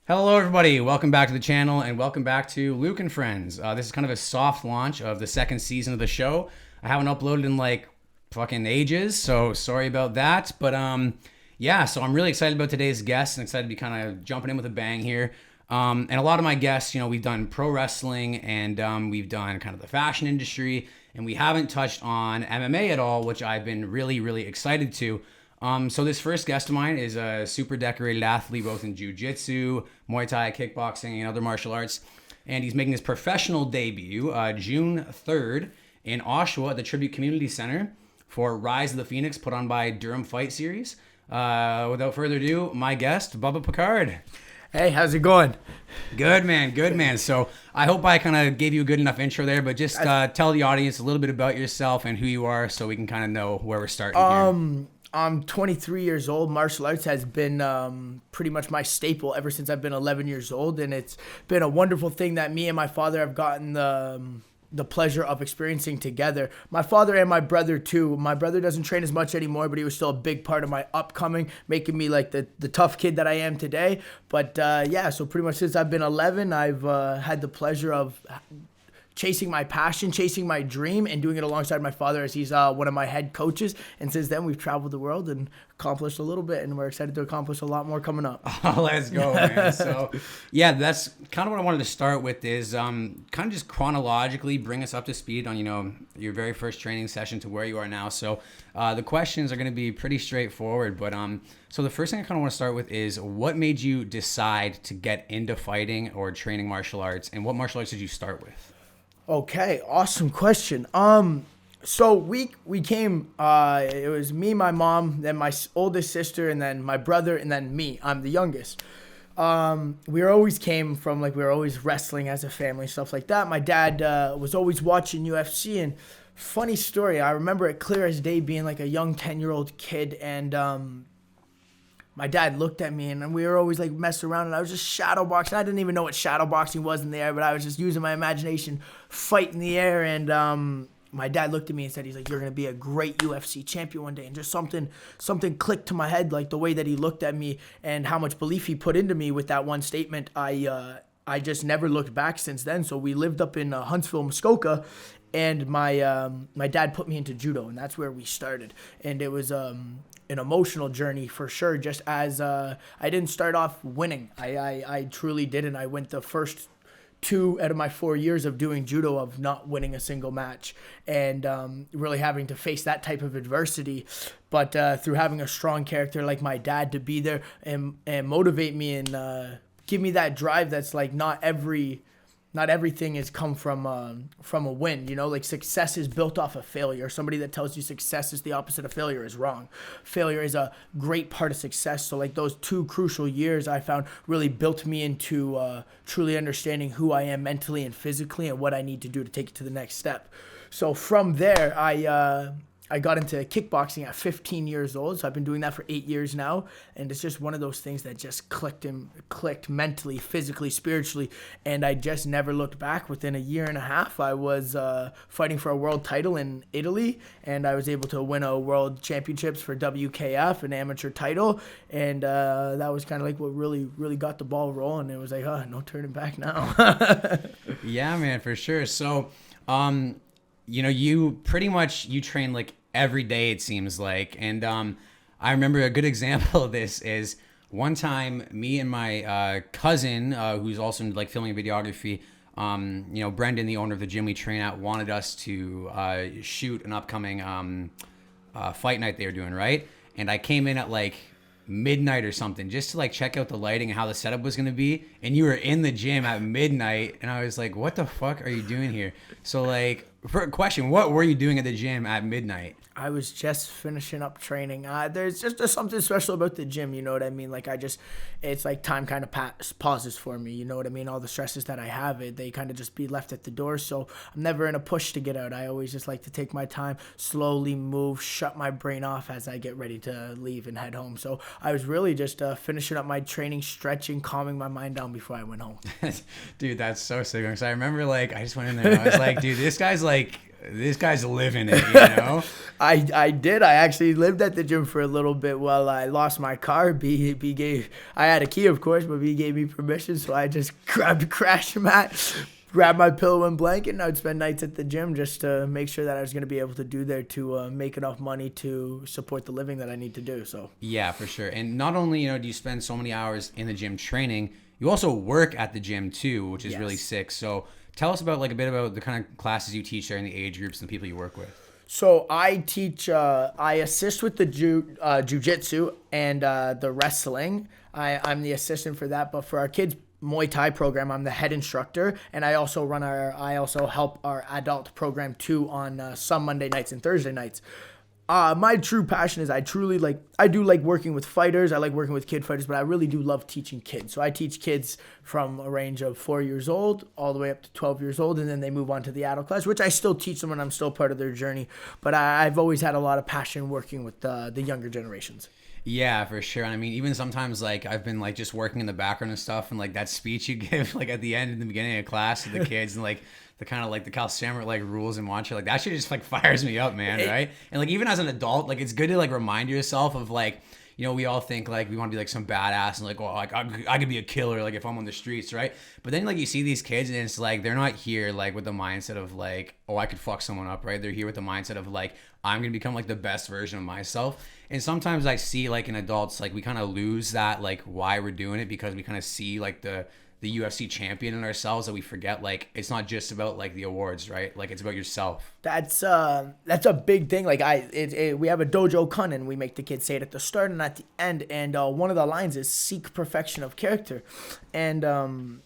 Hello everybody, welcome back to the channel and welcome back to Luke and Friends. This is kind of a soft launch of the second season of the show. I haven't uploaded in like fucking ages, so sorry about that. But yeah, so I'm really excited about today's guest and excited to be kind of jumping in with a bang here. And a lot of my guests, you know, we've done pro wrestling and we've done kind of the fashion industry, and we haven't touched on MMA at all, which I've been really excited to. So this first guest of mine is a super decorated athlete, both in jiu-jitsu, Muay Thai, kickboxing, and other martial arts. And he's making his professional debut June 3rd in Oshawa at the Tribute Community Center for RISE of the Pheonix, put on by Durham Fight Series. Without further ado, my guest, Bubba Picard. Hey, how's it going? Good, man. Good, man. So I hope I kind of gave you a good enough intro there, but just tell the audience a little bit about yourself and who you are so we can kind of know where we're starting here. I'm 23 years old. Martial arts has been pretty much my staple ever since I've been 11 years old, and it's been a wonderful thing that me and my father have gotten the pleasure of experiencing together. My father and my brother too. My brother doesn't train as much anymore, but he was still a big part of my upcoming, making me like the tough kid that I am today. But yeah, so pretty much since I've been 11, I've had the pleasure of chasing my passion, chasing my dream, and doing it alongside my father as he's one of my head coaches. And since then, we've traveled the world and accomplished a little bit, and we're excited to accomplish a lot more coming up. Oh, let's go, man. So, yeah, that's kind of what I wanted to start with is kind of just chronologically bring us up to speed on, you know, your very first training session to where you are now. So the questions are going to be pretty straightforward, but so the first thing I kind of want to start with is what made you decide to get into fighting or training martial arts, and what martial arts did you start with? Okay, awesome question. So we came, it was me, my mom, then my oldest sister, and then my brother, and then me. I'm the youngest. We always came from, like, we were always wrestling as a family, stuff like that. My dad was always watching UFC, and funny story, I remember it clear as day being like a young 10-year-old kid, and my dad looked at me, and we were always like messing around, and I was just shadow boxing. I didn't even know what shadow boxing was in the air, but I was just using my imagination, fight in the air. And my dad looked at me and said, he's like, "You're gonna be a great UFC champion one day." And just something clicked to my head, like the way that he looked at me and how much belief he put into me with that one statement. I just never looked back since then. So we lived up in Huntsville, Muskoka, and my dad put me into judo, and that's where we started. And it was an emotional journey for sure, just as I didn't start off winning. I truly didn't. I went the first 2 out of my 4 years of doing judo of not winning a single match, and really having to face that type of adversity. But through having a strong character like my dad to be there and motivate me and give me that drive, that's like not everything has come from a win, you know, like success is built off of failure. Somebody that tells you success is the opposite of failure is wrong. Failure is a great part of success. So like those 2 crucial years I found really built me into truly understanding who I am mentally and physically and what I need to do to take it to the next step. So from there, I got into kickboxing at 15 years old, so I've been doing that for 8 years now, and it's just one of those things that just clicked mentally, physically, spiritually, and I just never looked back. Within a year and a half, I was fighting for a world title in Italy, and I was able to win a world championships for WKF, an amateur title, and that was kind of like what really got the ball rolling. It was like, no turning back now. Yeah, man, for sure. So, you know, you train like every day, it seems like. And I remember a good example of this is one time me and my cousin, who's also like filming videography, you know, Brendan, the owner of the gym we train at, wanted us to shoot an upcoming fight night they were doing, right? And I came in at like midnight or something just to like check out the lighting and how the setup was going to be, and you were in the gym at midnight, and I was like, what the fuck are you doing here? So like, for a question, what were you doing at the gym at midnight? I was just finishing up training. There's just something special about the gym, you know what I mean? Like it's like time kind of pauses for me, you know what I mean? All the stresses that I have, they kind of just be left at the door. So I'm never in a push to get out. I always just like to take my time, slowly move, shut my brain off as I get ready to leave and head home. So I was really just finishing up my training, stretching, calming my mind down before I went home. Dude, that's so sick. So I remember like, I just went in there and I was like, dude, this guy's like this guy's living it, you know? I did. I actually lived at the gym for a little bit while I lost my car. I had a key, of course, but B gave me permission, so I just grabbed a crash mat, grabbed my pillow and blanket, and I would spend nights at the gym just to make sure that I was going to be able to do there to make enough money to support the living that I need to do. So yeah, for sure. And not only, do you spend so many hours in the gym training, you also work at the gym too, which is really sick. So tell us about a bit about the kind of classes you teach there and the age groups and the people you work with. So I teach, I assist with the jiu-jitsu and the wrestling. I'm the assistant for that, but for our kids' Muay Thai program, I'm the head instructor, and I also help our adult program too on some Monday nights and Thursday nights. My true passion is I do like working with fighters. I like working with kid fighters, but I really do love teaching kids. So I teach kids from a range of 4 years old all the way up to 12 years old, and then they move on to the adult class, which I still teach them and I'm still part of their journey. But I've always had a lot of passion working with the younger generations. Yeah, for sure. And I mean, even sometimes I've been just working in the background and stuff, and that speech you give at the end in the beginning of class to the kids and the kind of the calisthenic rules and mantra, that shit just fires me up, man, right? And even as an adult, it's good to remind yourself of we all think we want to be some badass and I could be a killer if I'm on the streets, right? But then you see these kids and it's they're not here with the mindset of oh, I could fuck someone up, right? They're here with the mindset of I'm gonna become the best version of myself. And sometimes I see in adults we kind of lose that why we're doing it, because we kind of see the UFC champion in ourselves, that we forget it's not just about the awards, right? It's about yourself. That's a big thing. We have a dojo kun, and we make the kids say it at the start and at the end. And one of the lines is "seek perfection of character," and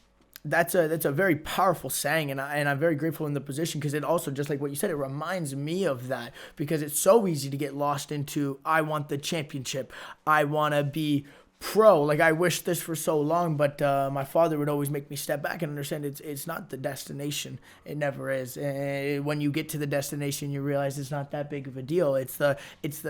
that's a very powerful saying, and I'm very grateful in the position, because it also, just like what you said, it reminds me of that, because it's so easy to get lost into I want the championship, I want to be pro. I wish this for so long, but my father would always make me step back and understand it's not the destination. It never is. And when you get to the destination, you realize it's not that big of a deal. It's the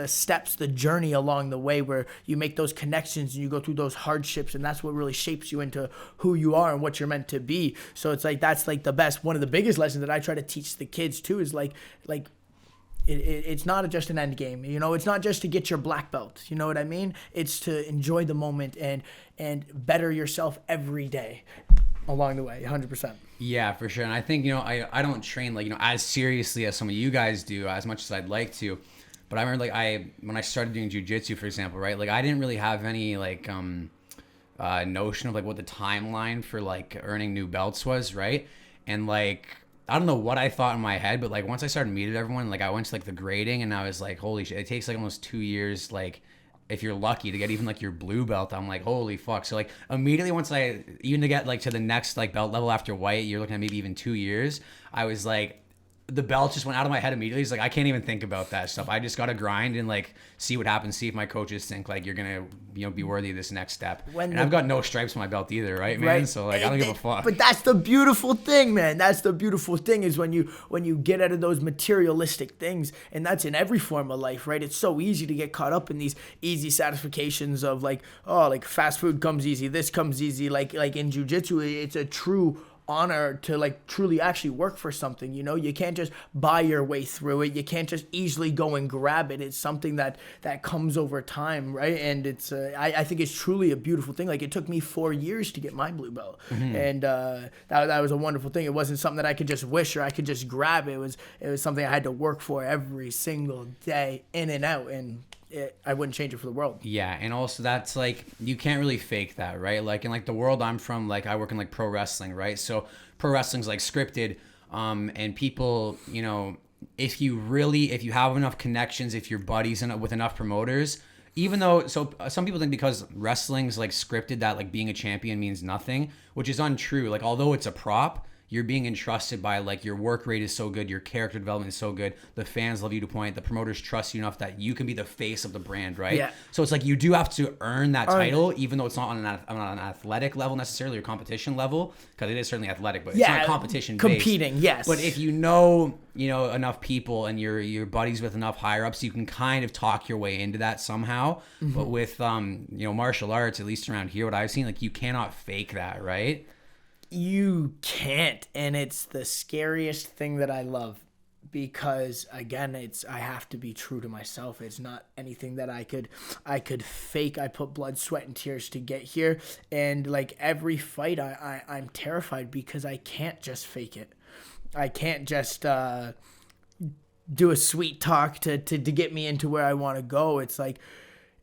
steps, the journey along the way, where you make those connections and you go through those hardships, and that's what really shapes you into who you are and what you're meant to be. So it's that's the best, one of the biggest lessons that I try to teach the kids too, is it's not just an end game. It's not just to get your black belt. You know what I mean? It's to enjoy the moment and better yourself every day along the way, 100%. Yeah, for sure. And I think, I don't train as seriously as some of you guys do, as much as I'd like to. But I remember when I started doing jiu-jitsu, for example, right? I didn't really have any notion of what the timeline for earning new belts was, right? And I don't know what I thought in my head, but once I started meeting everyone, I went to the grading, and I was holy shit, it takes almost 2 years, if you're lucky, to get even your blue belt. I'm holy fuck. So immediately once even to get to the next belt level after white, you're looking at maybe even 2 years. I was the belt just went out of my head immediately. It's I can't even think about that stuff. I just got to grind and see what happens, see if my coaches think you're going to be worthy of this next step. And I've got no stripes on my belt either, right, man? Right. So I don't give a fuck. But that's the beautiful thing, man. That's the beautiful thing, is when you get out of those materialistic things, and that's in every form of life, right? It's so easy to get caught up in these easy satisfactions of fast food comes easy, this comes easy. In jiu-jitsu, it's a true honor to truly actually work for something. You can't just buy your way through it. You can't just easily go and grab it. It's something that comes over time, right? And it's I think it's truly a beautiful thing. It took me 4 years to get my blue belt. Mm-hmm. And that was a wonderful thing. It wasn't something that I could just wish or I could just grab. It was something I had to work for every single day, in and out, and I wouldn't change it for the world. Yeah, and also that's you can't really fake that, right? In the world I'm from, I work in pro wrestling, right? So pro wrestling's scripted, and people, if you have enough connections, if you're buddies with enough promoters, even though, some people think because wrestling's scripted that being a champion means nothing, which is untrue. Although it's a prop, you're being entrusted by your work rate is so good, your character development is so good, the fans love you to point, the promoters trust you enough that you can be the face of the brand, right? Yeah. So it's you do have to earn that title, even though it's not on an athletic level necessarily, or competition level, because it is certainly athletic, but it's not competition based. Competing, yes. But if enough people and you're buddies with enough higher ups, you can kind of talk your way into that somehow. Mm-hmm. But with martial arts, at least around here, what I've seen, you cannot fake that, right? You can't, and it's the scariest thing that I love, because again, I have to be true to myself. It's not anything that I could fake. I put blood, sweat, and tears to get here, and like every fight, I'm terrified because I can't just fake it. I can't just do a sweet talk to get me into where I want to go. It's like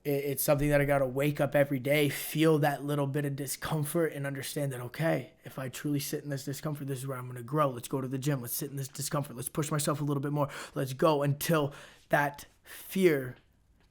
it's something that I got to wake up every day, feel that little bit of discomfort, and understand that, okay, if I truly sit in this discomfort, this is where I'm going to grow. Let's go to the gym. Let's sit in this discomfort. Let's push myself a little bit more. Let's go until that fear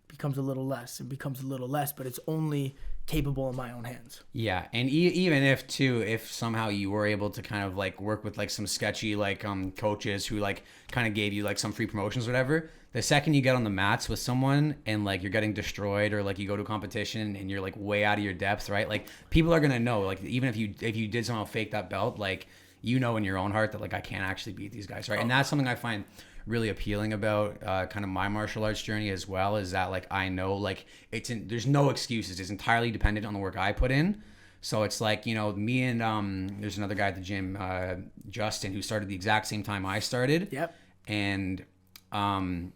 becomes a little less and becomes a little less, but it's only capable in my own hands. Yeah, and even if somehow you were able to kind of like work with like some sketchy like coaches who like kind of gave you like some free promotions or whatever, the second you get on the mats with someone and like you're getting destroyed, or like you go to a competition and you're like way out of your depth, right? Like people are gonna know, like even if you did somehow fake that belt, like you know in your own heart that like I can't actually beat these guys, right? And that's something I find really appealing about kind of my martial arts journey as well, is that like I know like there's no excuses. It's entirely dependent on the work I put in. So it's like, you know, me and there's another guy at the gym, Justin, who started the exact same time I started. Yep. And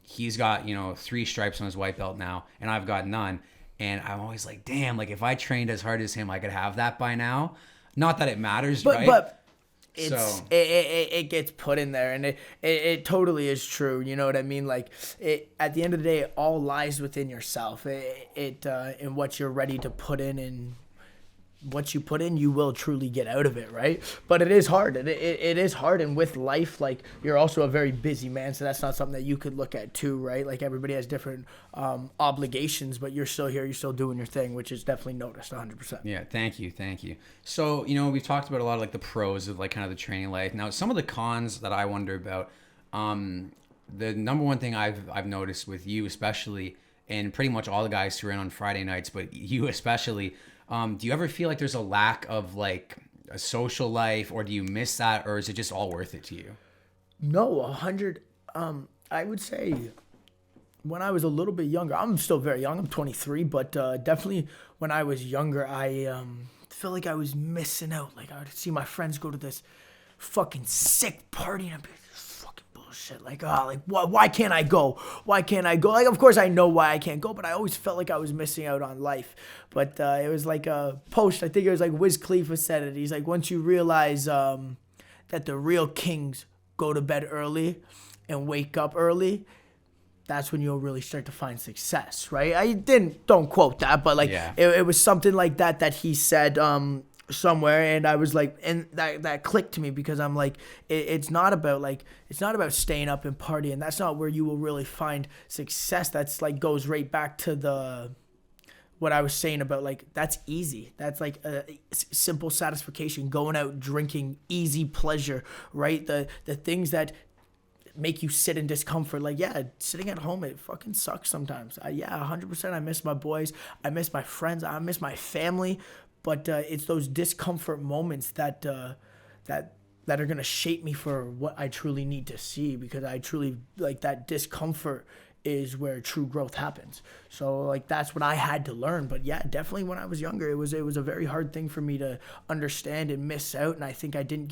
he's got, you know, 3 stripes on his white belt now, and I've got none. And I'm always like, damn, like if I trained as hard as him, I could have that by now. Not that it matters, right? But it gets put in there, and it totally is true. You know what I mean? Like at the end of the day, it all lies within yourself. In what you're ready to put in, and what you put in, you will truly get out of it, right? But it is hard. It is hard, and with life, like you're also a very busy man, so that's not something that you could look at too, right? Like everybody has different obligations, but you're still here, you're still doing your thing, which is definitely noticed 100%. Yeah, thank you. So, you know, we've talked about a lot of like the pros of like kind of the training life. Now, some of the cons that I wonder about, the number one thing I've noticed with you especially, and pretty much all the guys who are in on Friday nights, but you especially, do you ever feel like there's a lack of like a social life, or do you miss that, or is it just all worth it to you? No, 100. I would say when I was a little bit younger, I'm still very young. I'm 23, but definitely when I was younger, I feel like I was missing out. Like I would see my friends go to this fucking sick party, and I'd be like, fucking bullshit. Like, why can't I go? Why can't I go? Like, of course I know why I can't go, but I always felt like I was missing out on life. But it was like a post, I think it was like Wiz Khalifa said it. He's like, once you realize that the real kings go to bed early and wake up early, that's when you'll really start to find success, right? Don't quote that, but like it was something like that he said somewhere, and I was like, and that clicked to me, because I'm like, it's not about staying up and partying. That's not where you will really find success. That's like goes right back to what I was saying about like, that's easy. That's like a simple satisfaction, going out drinking, easy pleasure, right? The things that make you sit in discomfort. Like, yeah, sitting at home, it fucking sucks sometimes. 100%. I miss my boys. I miss my friends. I miss my family. But it's those discomfort moments that are going to shape me for what I truly need to see, because I truly, like, that discomfort is where true growth happens. So like that's what I had to learn. But yeah, definitely when I was younger, it was a very hard thing for me to understand and miss out. And I think I didn't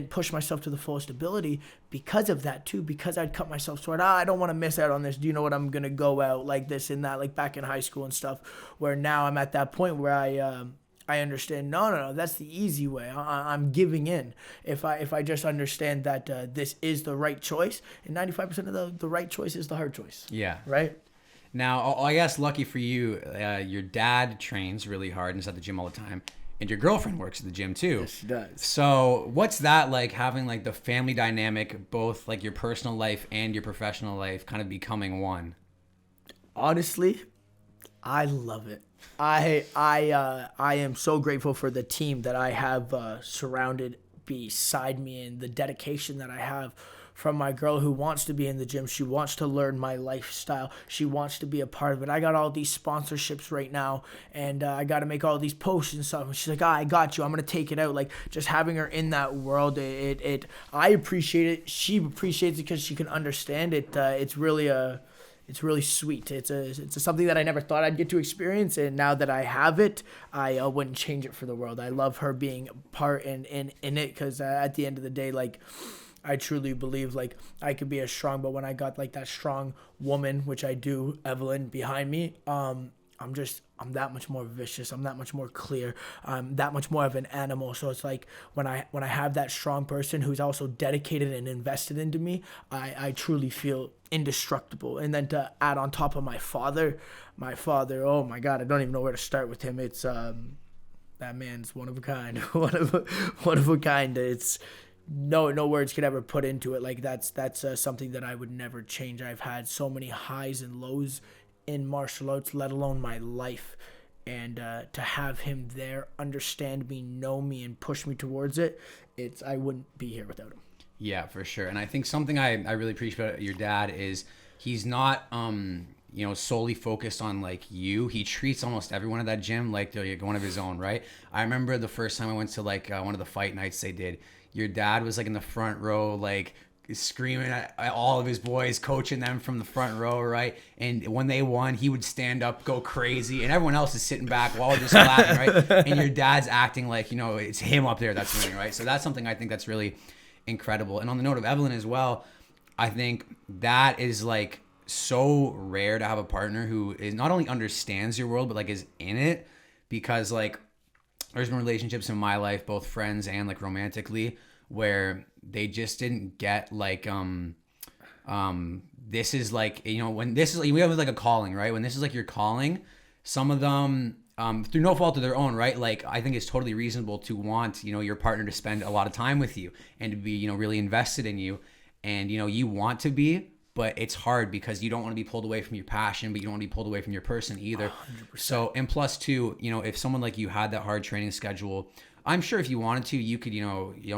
push myself to the fullest ability because of that too, because I'd cut myself short. I don't want to miss out on this. Do you know what? I'm going to go out like this and that, like back in high school and stuff, where now I'm at that point where I understand, no, that's the easy way. I'm giving in. If I just understand that this is the right choice, and 95% of the right choice is the hard choice. Yeah. Right? Now, I guess lucky for you, your dad trains really hard and is at the gym all the time, and your girlfriend works at the gym too. Yes, she does. So what's that like, having like the family dynamic, both like your personal life and your professional life kind of becoming one? Honestly, I love it. I am so grateful for the team that I have surrounded beside me, and the dedication that I have from my girl who wants to be in the gym. She wants to learn my lifestyle. She wants to be a part of it. I got all these sponsorships right now, and I got to make all these posts and stuff. And she's like, I got you. I'm going to take it out. Like, just having her in that world, I appreciate it. She appreciates it because she can understand it. It's really sweet. It's something that I never thought I'd get to experience, and now that I have it, I wouldn't change it for the world. I love her being part in it, because at the end of the day, like, I truly believe like I could be as strong, but when I got like that strong woman, which I do, Evelyn, behind me, I'm that much more vicious. I'm that much more clear. I'm that much more of an animal. So it's like when I have that strong person who's also dedicated and invested into me, I truly feel indestructible. And then to add on top of my father, oh my God, I don't even know where to start with him. It's that man's one of a kind. one of a kind. It's no words could ever put into it. Like that's something that I would never change. I've had so many highs and lows in martial arts, let alone my life, and to have him there, understand me, know me, and push me towards it, I wouldn't be here without him. Yeah, for sure. And I think something I really appreciate about your dad is he's not solely focused on like you. He treats almost everyone at that gym like they're like one of his own, right? I remember the first time I went to like one of the fight nights they did. Your dad was like in the front row, like screaming at all of his boys, coaching them from the front row, right? And when they won, he would stand up, go crazy, and everyone else is sitting back while just laughing, right? And your dad's acting like, it's him up there that's winning, right? So that's something I think that's really incredible. And on the note of Evelyn as well, I think that is like so rare to have a partner who is not only understands your world, but like is in it, because like there's been relationships in my life, both friends and like romantically, where they just didn't get like this is like, when this is like, we have like a calling, right? When this is like your calling, some of them through no fault of their own, right? Like I think it's totally reasonable to want your partner to spend a lot of time with you and to be really invested in you, and you want to be, but it's hard because you don't want to be pulled away from your passion, but you don't want to be pulled away from your person either. 100%. So, and plus two, if someone like you had that hard training schedule, I'm sure if you wanted to, you could,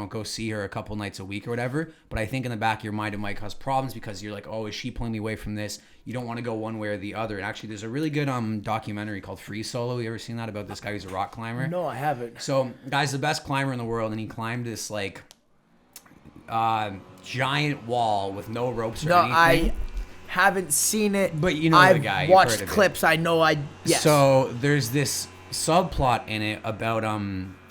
go see her a couple nights a week or whatever. But I think in the back of your mind, it might cause problems because you're like, oh, is she pulling me away from this? You don't want to go one way or the other. And actually, there's a really good documentary called Free Solo. You ever seen that, about this guy who's a rock climber? No, I haven't. So, guy's the best climber in the world, and he climbed this like giant wall with no ropes or anything. I haven't seen it, but the guy. I've watched clips. I know. Yes. So there's this subplot in it about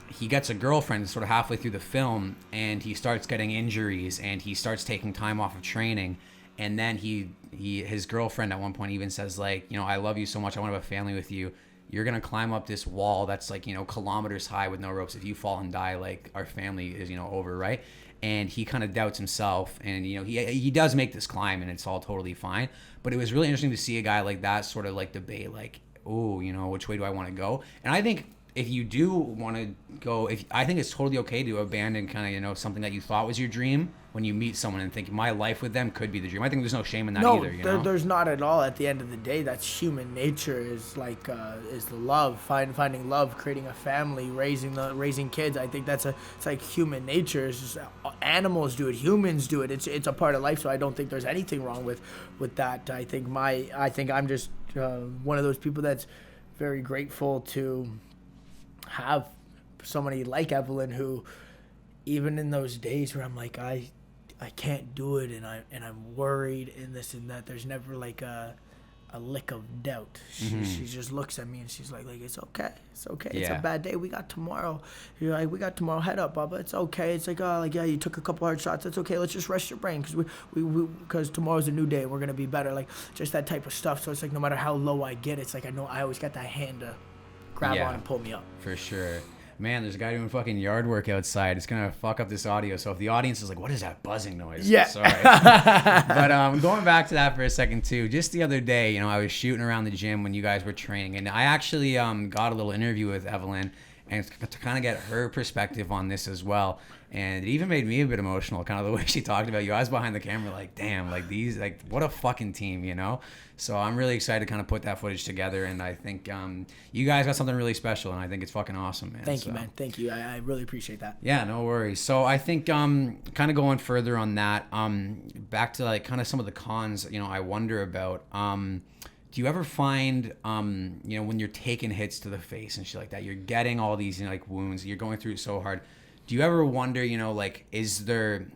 he gets a girlfriend sort of halfway through the film, and he starts getting injuries, and he starts taking time off of training, and then his girlfriend at one point even says like, I love you so much, I want to have a family with you. You're gonna climb up this wall that's like kilometers high with no ropes. If you fall and die, like our family is over, right? And he kind of doubts himself, and he does make this climb, and it's all totally fine. But it was really interesting to see a guy like that sort of like debate, like, oh, which way do I want to go? And I think if you do want to go, I think it's totally okay to abandon kind of something that you thought was your dream when you meet someone and think my life with them could be the dream. I think there's no shame in that either. There's not at all. At the end of the day, that's human nature. Is like is the love, finding love, creating a family, raising kids. I think it's like human nature. It's just, animals do it, humans do it. It's a part of life. So I don't think there's anything wrong with that. I think I'm just one of those people that's very grateful to have somebody like Evelyn, who even in those days where I'm like I can't do it, and I'm worried and this and that, there's never like a lick of doubt. She just looks at me and she's like it's okay, yeah. It's a bad day, we got tomorrow. You're like, we got tomorrow, head up, Bubba, it's okay. It's like, oh, like, yeah, you took a couple hard shots, that's okay, let's just rest your brain because tomorrow's a new day and we're gonna be better, like just that type of stuff. So it's like no matter how low I get, it's like I know I always got that hand to grab on and pull me up. For sure. Man, there's a guy doing fucking yard work outside. It's gonna fuck up this audio. So if the audience is like, what is that buzzing noise? Yeah. Sorry. But going back to that for a second too, just the other day, I was shooting around the gym when you guys were training, and I actually got a little interview with Evelyn, and to kind of get her perspective on this as well. And it even made me a bit emotional, kind of the way she talked about you. I was behind the camera like, damn, like these, like what a fucking team, So I'm really excited to kind of put that footage together, and I think you guys got something really special, and I think it's fucking awesome, man. Thank you, man. Thank you. I really appreciate that. Yeah, no worries. So I think kind of going further on that, back to like kind of some of the cons, I wonder about. Do you ever find, when you're taking hits to the face and shit like that, you're getting all these like wounds, you're going through it so hard. Do you ever wonder, like, is there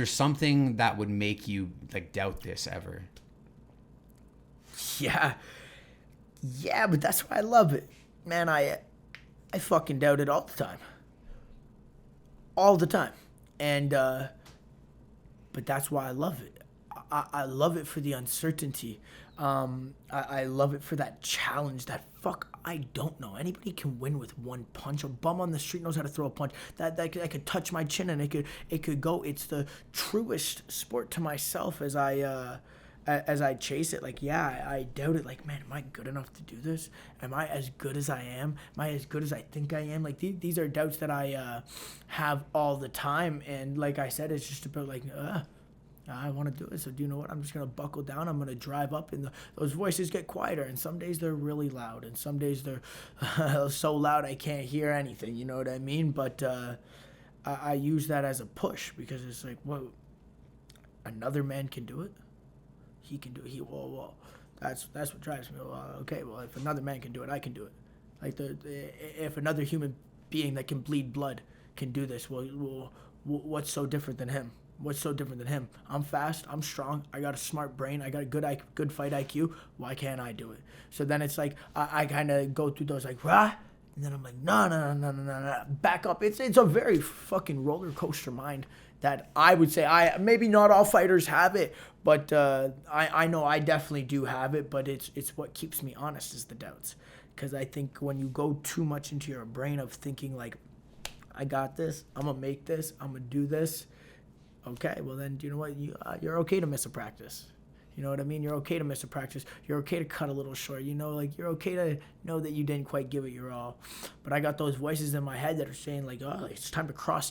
something that would make you like doubt this ever? Yeah, but that's why I love it, man. I fucking doubt it all the time, and but that's why I love it. I love it for the uncertainty. I love it for that challenge. That fuck, I don't know. Anybody can win with one punch. A bum on the street knows how to throw a punch. That could touch my chin and it could go. It's the truest sport to myself as I chase it. Like, yeah, I doubt it. Like, man, am I good enough to do this? Am I as good as I am? Am I as good as I think I am? Like, these are doubts that I have all the time. And like I said, it's just about like, I want to do it. So do you know what? I'm just going to buckle down. I'm going to drive up, and those voices get quieter. And some days they're really loud, and some days they're so loud I can't hear anything. You know what I mean? But I use that as a push, because it's like, whoa, another man can do it. He can do it. Whoa. That's what drives me. Well, okay, well, if another man can do it, I can do it. Like, if another human being that can bleed blood can do this, well, what's so different than him? What's so different than him? I'm fast. I'm strong. I got a smart brain. I got a good fight IQ. Why can't I do it? So then it's like I kind of go through those like, rah, and then I'm like, no. Back up. It's a very fucking roller coaster mind that I would say maybe not all fighters have it, but I know I definitely do have it. But it's what keeps me honest is the doubts, because I think when you go too much into your brain of thinking like, I got this. I'm gonna make this. I'm gonna do this. Okay, well then, do you know what? You're okay to miss a practice. You know what I mean? You're okay to miss a practice. You're okay to cut a little short. You know, like, you're okay to know that you didn't quite give it your all. But I got those voices in my head that are saying like, oh, it's time to cross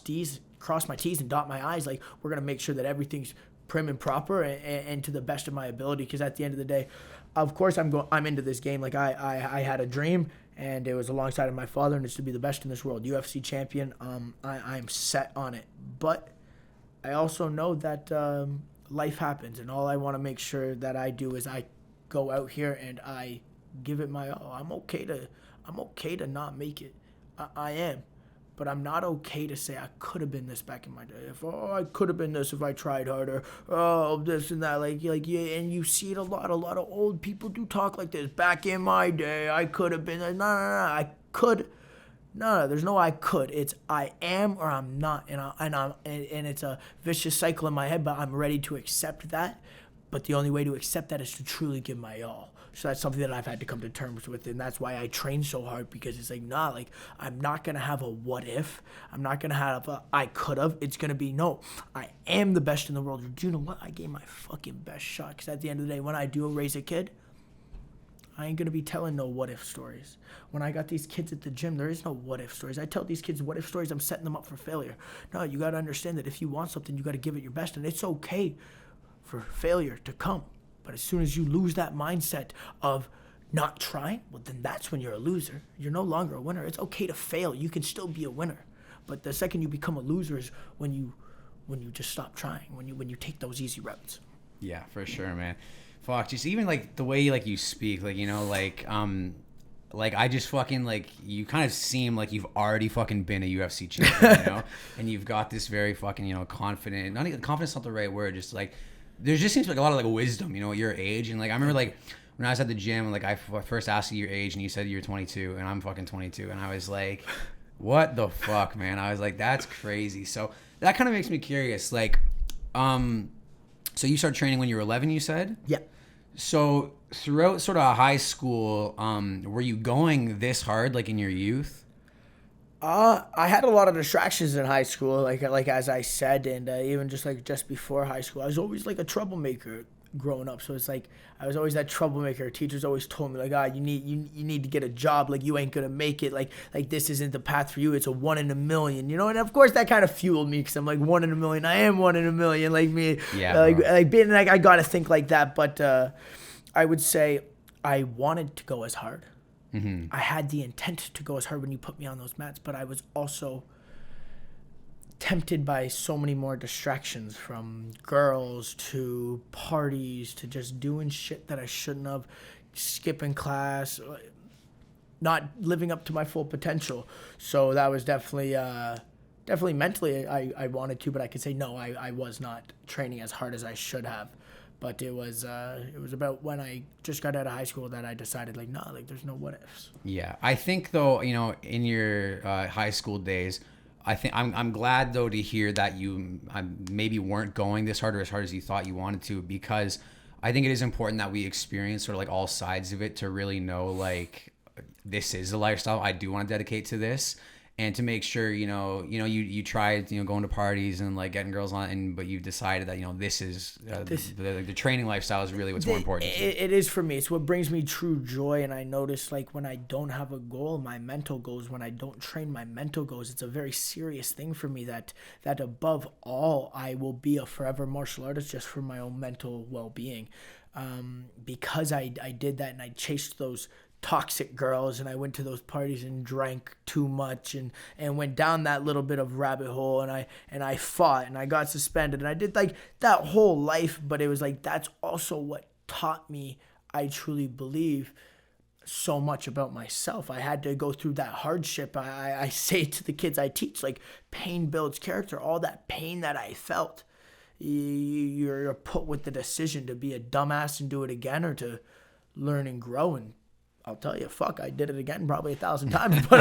my T's and dot my I's. Like, we're gonna make sure that everything's prim and proper and to the best of my ability. Because at the end of the day, of course, I'm into this game. Like, I had a dream, and it was alongside of my father, and it's to be the best in this world, UFC champion. I'm set on it, but I also know that life happens, and all I want to make sure that I do is I go out here and I give it my all. I'm okay to not make it. I am, but I'm not okay to say I could have been this back in my day. I could have been this if I tried harder. Oh, this and that, like yeah. And you see it a lot. A lot of old people do talk like this. Back in my day, I could have been. No, I could. No, there's no I could. It's I am or I'm not, and it's a vicious cycle in my head. But I'm ready to accept that. But the only way to accept that is to truly give my all. So that's something that I've had to come to terms with, and that's why I train so hard, because it's like, nah, like, I'm not gonna have a what if. I'm not gonna have a I could have. It's gonna be no, I am the best in the world. Do you know what? I gave my fucking best shot. Because at the end of the day, when I do raise a kid, I ain't gonna be telling no what if stories. When I got these kids at the gym, there is no what if stories. I tell these kids what if stories, I'm setting them up for failure. No, you gotta understand that if you want something, you gotta give it your best, and it's okay for failure to come. But as soon as you lose that mindset of not trying, well, then that's when you're a loser. You're no longer a winner. It's okay to fail. You can still be a winner. But the second you become a loser is when you just stop trying, when you take those easy routes. Yeah, for sure, man. Fuck, just even like the way you speak, like, you know, like I just fucking, like, you kind of seem like you've already fucking been a UFC champion, you know, and you've got this very fucking, you know, confident, not even confident's not the right word, just like, there just seems like a lot of like wisdom, you know, at your age. And like, I remember like when I was at the gym, like I first asked you your age and you said you're 22 and I'm fucking 22. And I was like, what the fuck, man? I was like, that's crazy. So that kind of makes me curious. Like, so you started training when you were 11, you said? Yeah. So throughout sort of high school, were you going this hard, like in your youth? I had a lot of distractions in high school, like as I said, and even just before high school, I was always like a troublemaker growing up. So it's like I was always that troublemaker. Teachers always told me like, you need to get a job. Like, you ain't gonna make it. Like this isn't the path for you. It's a 1 in a million, you know. And of course that kind of fueled me, because I'm like 1 in a million. I am 1 in a million. Like me, yeah. Like being like I gotta think like that. But I would say I wanted to go as hard. Mm-hmm. I had the intent to go as hard when you put me on those mats, but I was also tempted by so many more distractions, from girls to parties to just doing shit that I shouldn't have, skipping class, not living up to my full potential. So that was definitely mentally I wanted to, but I could say no, I was not training as hard as I should have. But it was about when I just got out of high school that I decided, like, no, like, there's no what ifs. Yeah. I think, though, you know, in your high school days, I think I'm glad though to hear that you maybe weren't going this hard or as hard as you thought you wanted to, because I think it is important that we experience sort of like all sides of it to really know like this is the lifestyle I do want to dedicate to this, and to make sure you tried going to parties and like getting girls on, but you've decided that this is the training lifestyle is really what's more important. It is for me. It's what brings me true joy, and I notice like when I don't have a goal, my mental goes. When I don't train, my mental goes. It's a very serious thing for me that above all, I will be a forever martial artist just for my own mental well-being, because I did that and I chased those toxic girls, and I went to those parties and drank too much and went down that little bit of rabbit hole, and I fought and I got suspended and I did like that whole life. But it was like that's also what taught me, I truly believe, so much about myself. I had to go through that hardship. I say to the kids I teach, like, pain builds character. All that pain that I felt, you're put with the decision to be a dumbass and do it again, or to learn and grow. And I'll tell you, I did it again probably 1,000 times, but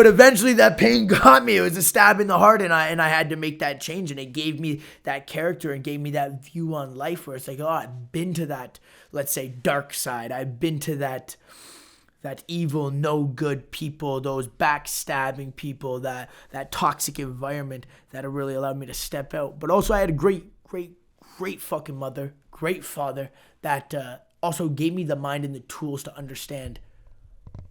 eventually that pain got me. It was a stab in the heart, and I had to make that change, and it gave me that character and gave me that view on life where it's like, oh, I've been to that, let's say, dark side. I've been to that evil, no good people, those backstabbing people, that toxic environment that really allowed me to step out. But also I had a great fucking mother, great father that also gave me the mind and the tools to understand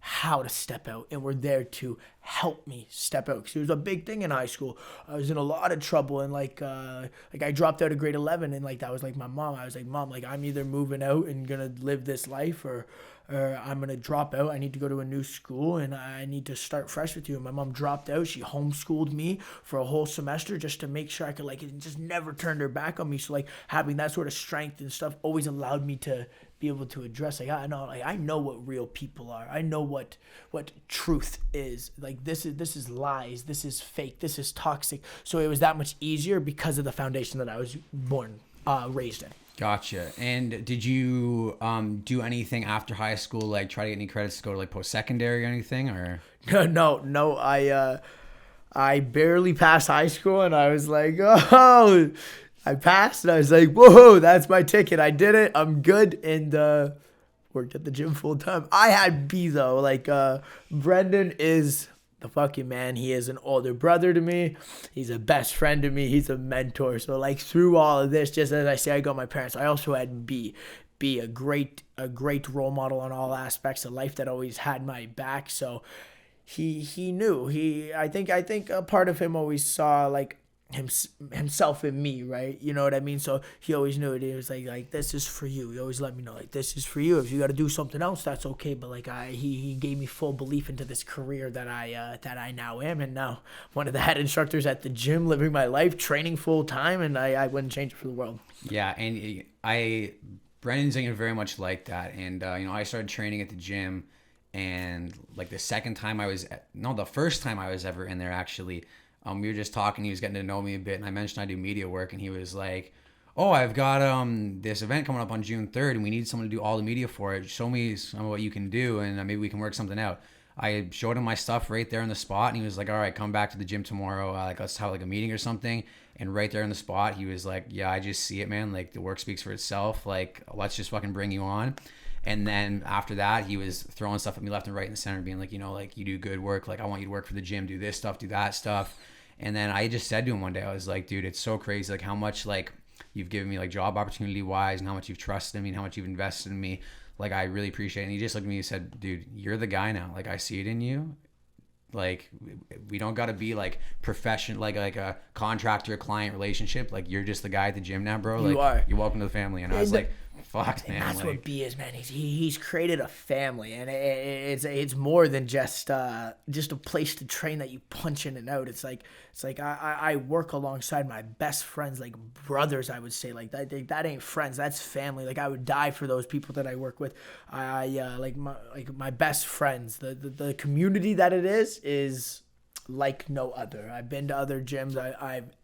how to step out, and were there to help me step out. Because it was a big thing in high school. I was in a lot of trouble, and like I dropped out of grade 11, and like that was like my mom. I was like, Mom, like I'm either moving out and gonna live this life, or I'm gonna drop out. I need to go to a new school, and I need to start fresh with you. And my mom dropped out. She homeschooled me for a whole semester just to make sure I could, like, it just never turned her back on me. So like having that sort of strength and stuff always allowed me to be able to address, like, I know what real people are. I know what truth is. Like this is lies. This is fake. This is toxic. So it was that much easier because of the foundation that I was raised in. Gotcha. And did you do anything after high school, like try to get any credits to go to like post-secondary or anything, or? No. I barely passed high school, and I was like, oh, I passed, and I was like, whoa, that's my ticket. I did it. I'm good. And worked at the gym full time. I had B though. Like Brendan is the fucking man. He is an older brother to me. He's a best friend to me. He's a mentor. So like through all of this, just as I say, I got my parents, I also had B, a great role model on all aspects of life that always had my back. So he knew. I think a part of him always saw like himself in me, right? You know what I mean? So he always knew it. He was like, this is for you. He always let me know, like, this is for you. If you got to do something else, that's okay. But like he gave me full belief into this career that I now am, and now one of the head instructors at the gym, living my life, training full time, and I wouldn't change it for the world. Yeah, and Brendan's very much like that, and I started training at the gym, and like the first time I was ever in there actually. We were just talking, he was getting to know me a bit, and I mentioned I do media work, and he was like, oh, I've got this event coming up on June 3rd, and we need someone to do all the media for it. Show me some of what you can do, and maybe we can work something out. I showed him my stuff right there on the spot, and he was like, all right, come back to the gym tomorrow, like let's have like a meeting or something. And right there on the spot, he was like, yeah, I just see it, man. Like the work speaks for itself. Like let's just fucking bring you on. And then after that, he was throwing stuff at me left and right in the center, being like, like you do good work. Like I want you to work for the gym, do this stuff, do that stuff. And then I just said to him one day, I was like, dude, it's so crazy, like how much like you've given me like job opportunity wise, and how much you've trusted me, and how much you've invested in me. Like I really appreciate it. And he just looked at me and said, dude, you're the guy now. Like I see it in you. Like we don't got to be like profession, like a contractor client relationship. Like you're just the guy at the gym now, bro. You like are. You're welcome to the family. And I was like, fuck, man. And that's like, what B is, man. He's created a family, and it's more than just a place to train that you punch in and out. It's like I work alongside my best friends, like brothers. I would say like that ain't friends, that's family. Like I would die for those people that I work with. Like my best friends. The community that it is like no other. I've been to other gyms.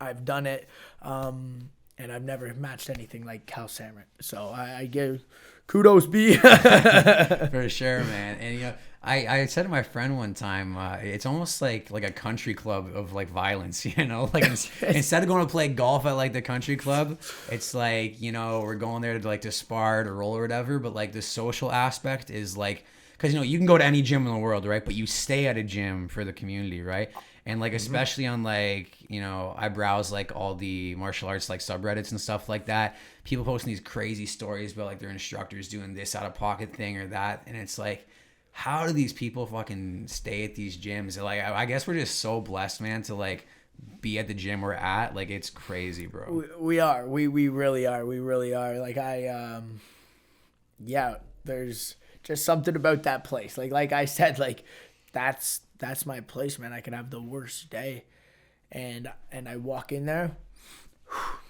I've done it. And I've never matched anything like Cal Samrit. So I give kudos, B. For sure, man. And I said to my friend one time, it's almost like a country club of like violence, you know? Like instead of going to play golf at like the country club, it's like, you know, we're going there to like to spar or roll or whatever. But like the social aspect is like, because, you know, you can go to any gym in the world, right? But you stay at a gym for the community, right? And like, especially on like, you know, I browse like all the martial arts like subreddits and stuff like that. People posting these crazy stories about like their instructors doing this out of pocket thing or that. And it's like, how do these people fucking stay at these gyms? Like, I guess we're just so blessed, man, to like be at the gym we're at. Like, it's crazy, bro. We are. We really are. We really are. Like yeah, there's just something about that place. Like I said, like that's my place, man. I could have the worst day, and I walk in there,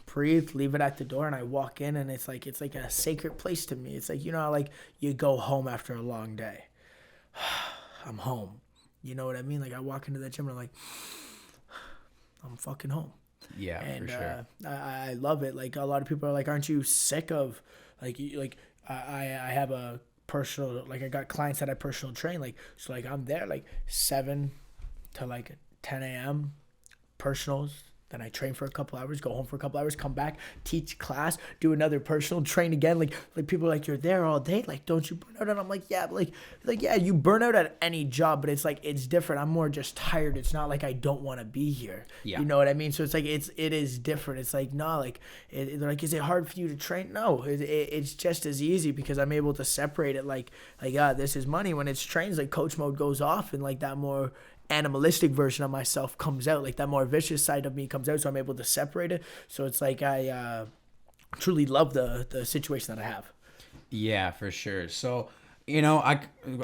breathe, leave it at the door, and I walk in, and it's like a sacred place to me. It's like, you know how, like, you go home after a long day. I'm home. You know what I mean? Like, I walk into that gym and I'm like, I'm fucking home. Yeah, And for sure. I love it. Like, a lot of people are like, aren't you sick of I have a personal, like, I got clients that I personal train, like, so like I'm there like 7 to like 10 a.m. personals. Then I train for a couple hours, go home for a couple hours, come back, teach class, do another personal, train again. Like people are like, you're there all day. Like, don't you burn out? And I'm like, yeah, but like, yeah, you burn out at any job, but it's like, it's different. I'm more just tired. It's not like I don't want to be here. Yeah. You know what I mean? So it's like, it is different. It's like, no, like, they're like, is it hard for you to train? No, it's just as easy because I'm able to separate it. Like, this is money. When it's trains, like, coach mode goes off and like that more animalistic version of myself comes out, like that more vicious side of me comes out, so I'm able to separate it. So it's like I truly love the situation that I have. Yeah, for sure. So, you know, I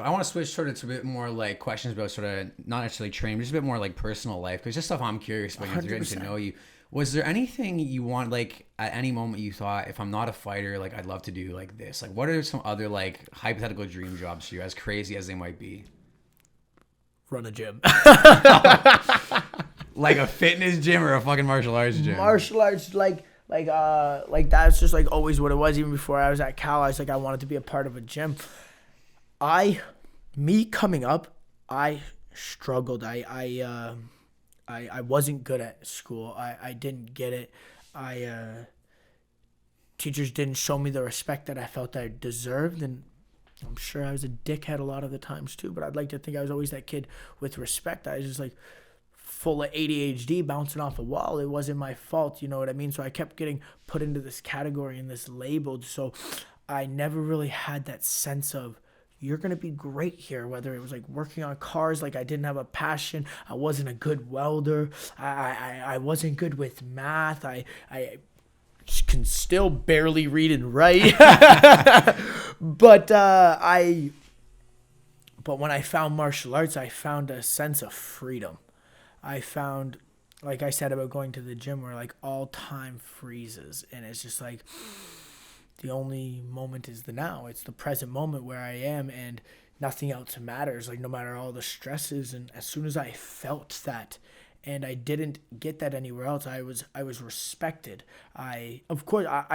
want to switch sort of to a bit more like questions about sort of not necessarily training, but just a bit more like personal life, because just stuff I'm curious about getting to know you. Was there anything you want, like, at any moment you thought, if I'm not a fighter, like, I'd love to do like this? Like, what are some other like hypothetical dream jobs for you, as crazy as they might be? Run a gym. Like a fitness gym or a fucking martial arts gym? Martial arts, like that's just like always what it was. Even before I was at Cal, I was like, I wanted to be a part of a gym. Me coming up, I struggled. I wasn't good at school. I didn't get it. Teachers didn't show me the respect that I felt I deserved, and I'm sure I was a dickhead a lot of the times too, but I'd like to think I was always that kid with respect. I was just like full of ADHD bouncing off a wall. It wasn't my fault, you know what I mean? So I kept getting put into this category and this labeled. So I never really had that sense of, you're going to be great here, whether it was like working on cars. Like, I didn't have a passion. I wasn't a good welder. I wasn't good with math. I can still barely read and write. But when I found martial arts, I found a sense of freedom. I found, like I said about going to the gym, where like all time freezes, and it's just like the only moment is the now. It's the present moment where I am, and nothing else matters. Like, no matter all the stresses, and as soon as I felt that, and I didn't get that anywhere else, I was respected. I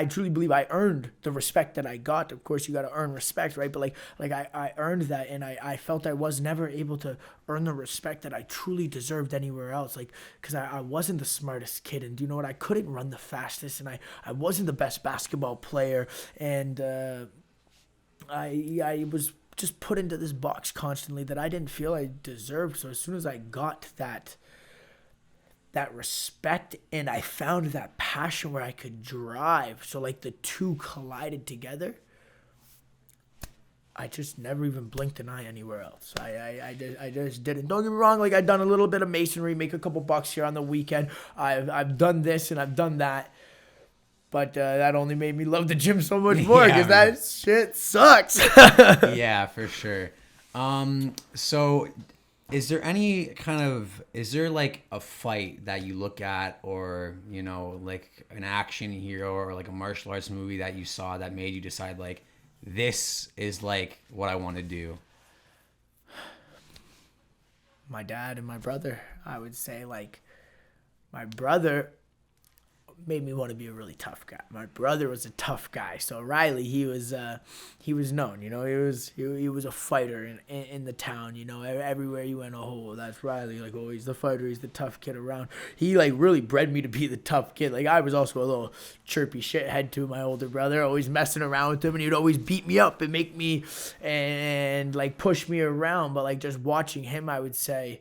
truly believe I earned the respect that I got. Of course, you got to earn respect, right? But like I earned that, and I felt I was never able to earn the respect that I truly deserved anywhere else. Like, because I wasn't the smartest kid, and you know what? I couldn't run the fastest, and I wasn't the best basketball player, and I was just put into this box constantly that I didn't feel I deserved. So as soon as I got that respect, and I found that passion where I could drive, so like the two collided together, I just never even blinked an eye anywhere else. I just didn't. Don't get me wrong, like, I've done a little bit of masonry, make a couple bucks here on the weekend. I've done this and I've done that, but that only made me love the gym so much more, because that shit sucks. Yeah, for sure. So is there like a fight that you look at, or, you know, like an action hero or like a martial arts movie that you saw that made you decide, like, this is like what I want to do? My dad and my brother. I would say, like, my brother, made me want to be a really tough guy. My brother was a tough guy, so Riley, he was known, he was a fighter in the town, everywhere you went, oh, that's Riley, like, oh, he's the fighter, he's the tough kid around. He like really bred me to be the tough kid. Like I was also a little chirpy shithead to my older brother, always messing around with him, and he'd always beat me up and make me and like push me around. But like just watching him, I would say,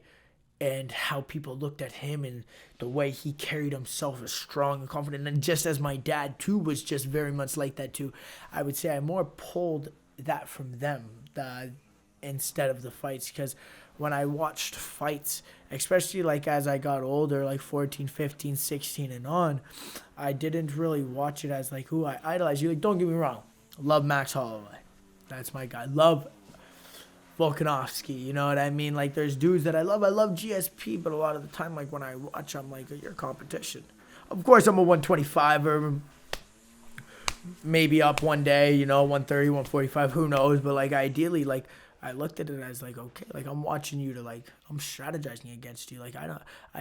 and how people looked at him and the way he carried himself as strong and confident. And just as my dad, too, was just very much like that, too, I would say I more pulled that from them instead of the fights. Because when I watched fights, especially like as I got older, like 14, 15, 16 and on, I didn't really watch it as like who I idolize. You like, don't get me wrong. Love Max Holloway. That's my guy. Love Volkanovski, you know what I mean? Like, there's dudes that I love. I love GSP, but a lot of the time, like, when I watch, I'm like, you're competition. Of course, I'm a 125 or maybe up one day, 130, 145, who knows? But, like, ideally, like, I looked at it as, like, okay, like, I'm watching you to, like, I'm strategizing against you. Like, I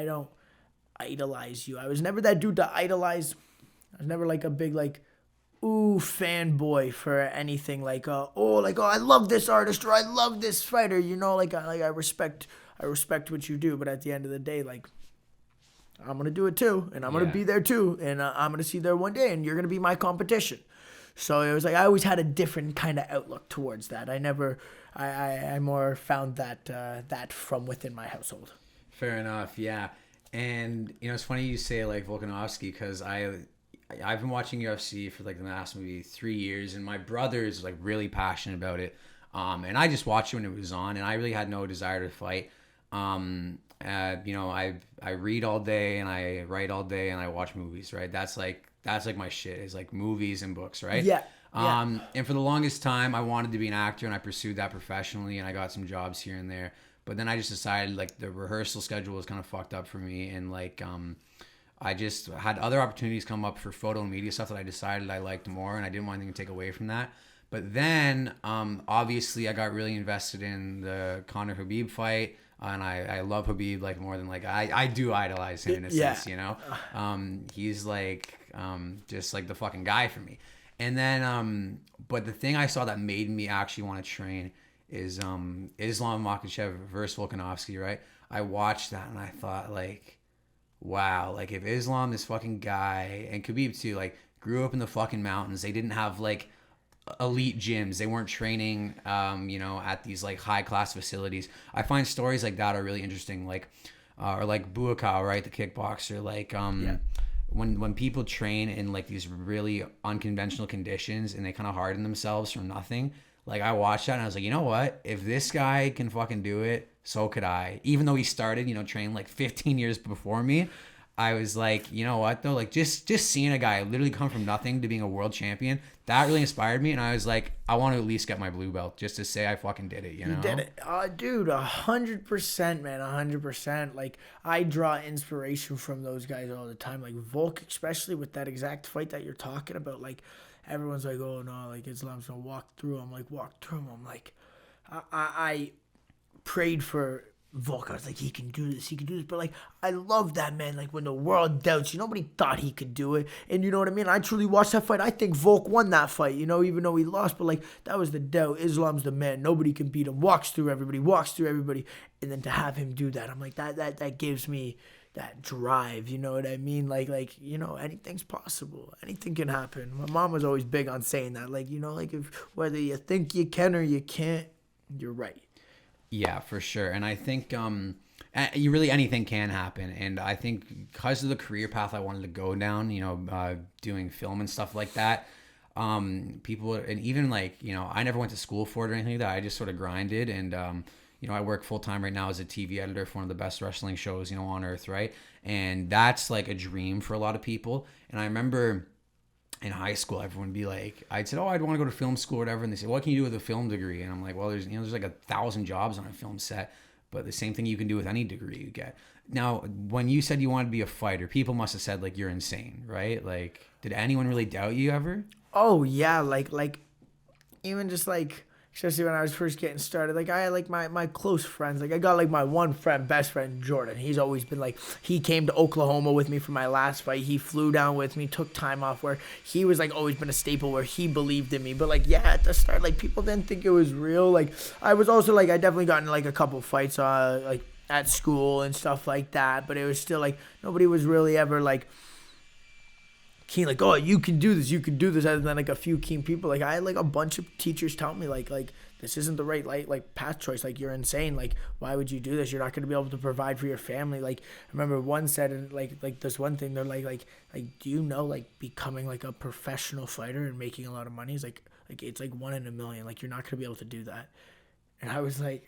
don't idolize you. I was never that dude to idolize. I was never, like, a big, like, fanboy for anything like I love this artist or I love this fighter, I respect what you do, but at the end of the day, like, I'm gonna do it too, and I'm gonna be there too, and I'm gonna see you there one day, and you're gonna be my competition. So it was like I always had a different kind of outlook towards that. I more found that from within my household. Fair enough, yeah. And it's funny you say like Volkanovski, because I've been watching UFC for like the last maybe 3 years, and my brother is like really passionate about it. And I just watched it when it was on, and I really had no desire to fight. I read all day and I write all day and I watch movies, right? That's like my shit, is like movies and books, right? Yeah. And for the longest time I wanted to be an actor, and I pursued that professionally, and I got some jobs here and there. But then I just decided like the rehearsal schedule was kind of fucked up for me, and like I just had other opportunities come up for photo and media stuff that I decided I liked more, and I didn't want anything to take away from that. But then, obviously, I got really invested in the Conor Khabib fight, and I love Khabib like more than like I do idolize him in a sense, He's like just like the fucking guy for me. And then, but the thing I saw that made me actually want to train is Islam Makhachev versus Volkanovski, right? I watched that and I thought like, wow, like if Islam, this fucking guy, and Khabib too, like grew up in the fucking mountains, they didn't have like elite gyms, they weren't training at these like high class facilities. I find stories like that are really interesting, like or like Buakaw, right, the kickboxer, like when people train in like these really unconventional conditions and they kind of harden themselves from nothing. Like I watched that and I was like, you know what, if this guy can fucking do it, so could I. Even though he started, training like 15 years before me, I was like, you know what though, like just seeing a guy literally come from nothing to being a world champion, that really inspired me. And I was like, I want to at least get my blue belt just to say I fucking did it. You did it, dude. 100%, man. 100%. Like I draw inspiration from those guys all the time. Like Volk, especially with that exact fight that you're talking about. Like everyone's like, oh no, like Islam's gonna walk through. I'm like, walk through him. I'm like, I prayed for Volk. I was like, he can do this. But like, I love that, man. Like when the world doubts you, nobody thought he could do it. And you know what I mean? I truly watched that fight. I think Volk won that fight, even though he lost. But like, that was the doubt. Islam's the man. Nobody can beat him. Walks through everybody. And then to have him do that, I'm like, that gives me that drive. You know what I mean? Like anything's possible. Anything can happen. My mom was always big on saying that. Like, like if whether you think you can or you can't, you're right. Yeah, for sure. And I think you really anything can happen. And I think because of the career path I wanted to go down, doing film and stuff like that, people, and even like, I never went to school for it or anything like that. I just sort of grinded. And, I work full time right now as a TV editor for one of the best wrestling shows, on earth, right? And that's like a dream for a lot of people. And I remember in high school, everyone would be like, I'd said, I'd want to go to film school or whatever. And they say, what can you do with a film degree? And I'm like, well, there's like 1,000 jobs on a film set, but the same thing you can do with any degree you get. Now, when you said you wanted to be a fighter, people must have said like, you're insane, right? Like, did anyone really doubt you ever? Oh yeah. Like even just like, especially when I was first getting started. Like I had like my close friends. Like I got like my one friend, best friend, Jordan. He's always been like, he came to Oklahoma with me for my last fight. He flew down with me, took time off, where he was like always been a staple where he believed in me. But like, yeah, at the start, like people didn't think it was real. Like I was also like, I definitely got in like a couple fights like at school and stuff like that. But it was still like, nobody was really ever like keen, like, oh, you can do this, other than like a few keen people. Like I had like a bunch of teachers tell me like this isn't the right like path choice, like you're insane, like why would you do this, you're not going to be able to provide for your family. Like I remember one said, and like this one thing, they're like do you know like becoming like a professional fighter and making a lot of money is like it's like 1 in a million, like you're not going to be able to do that. And I was like,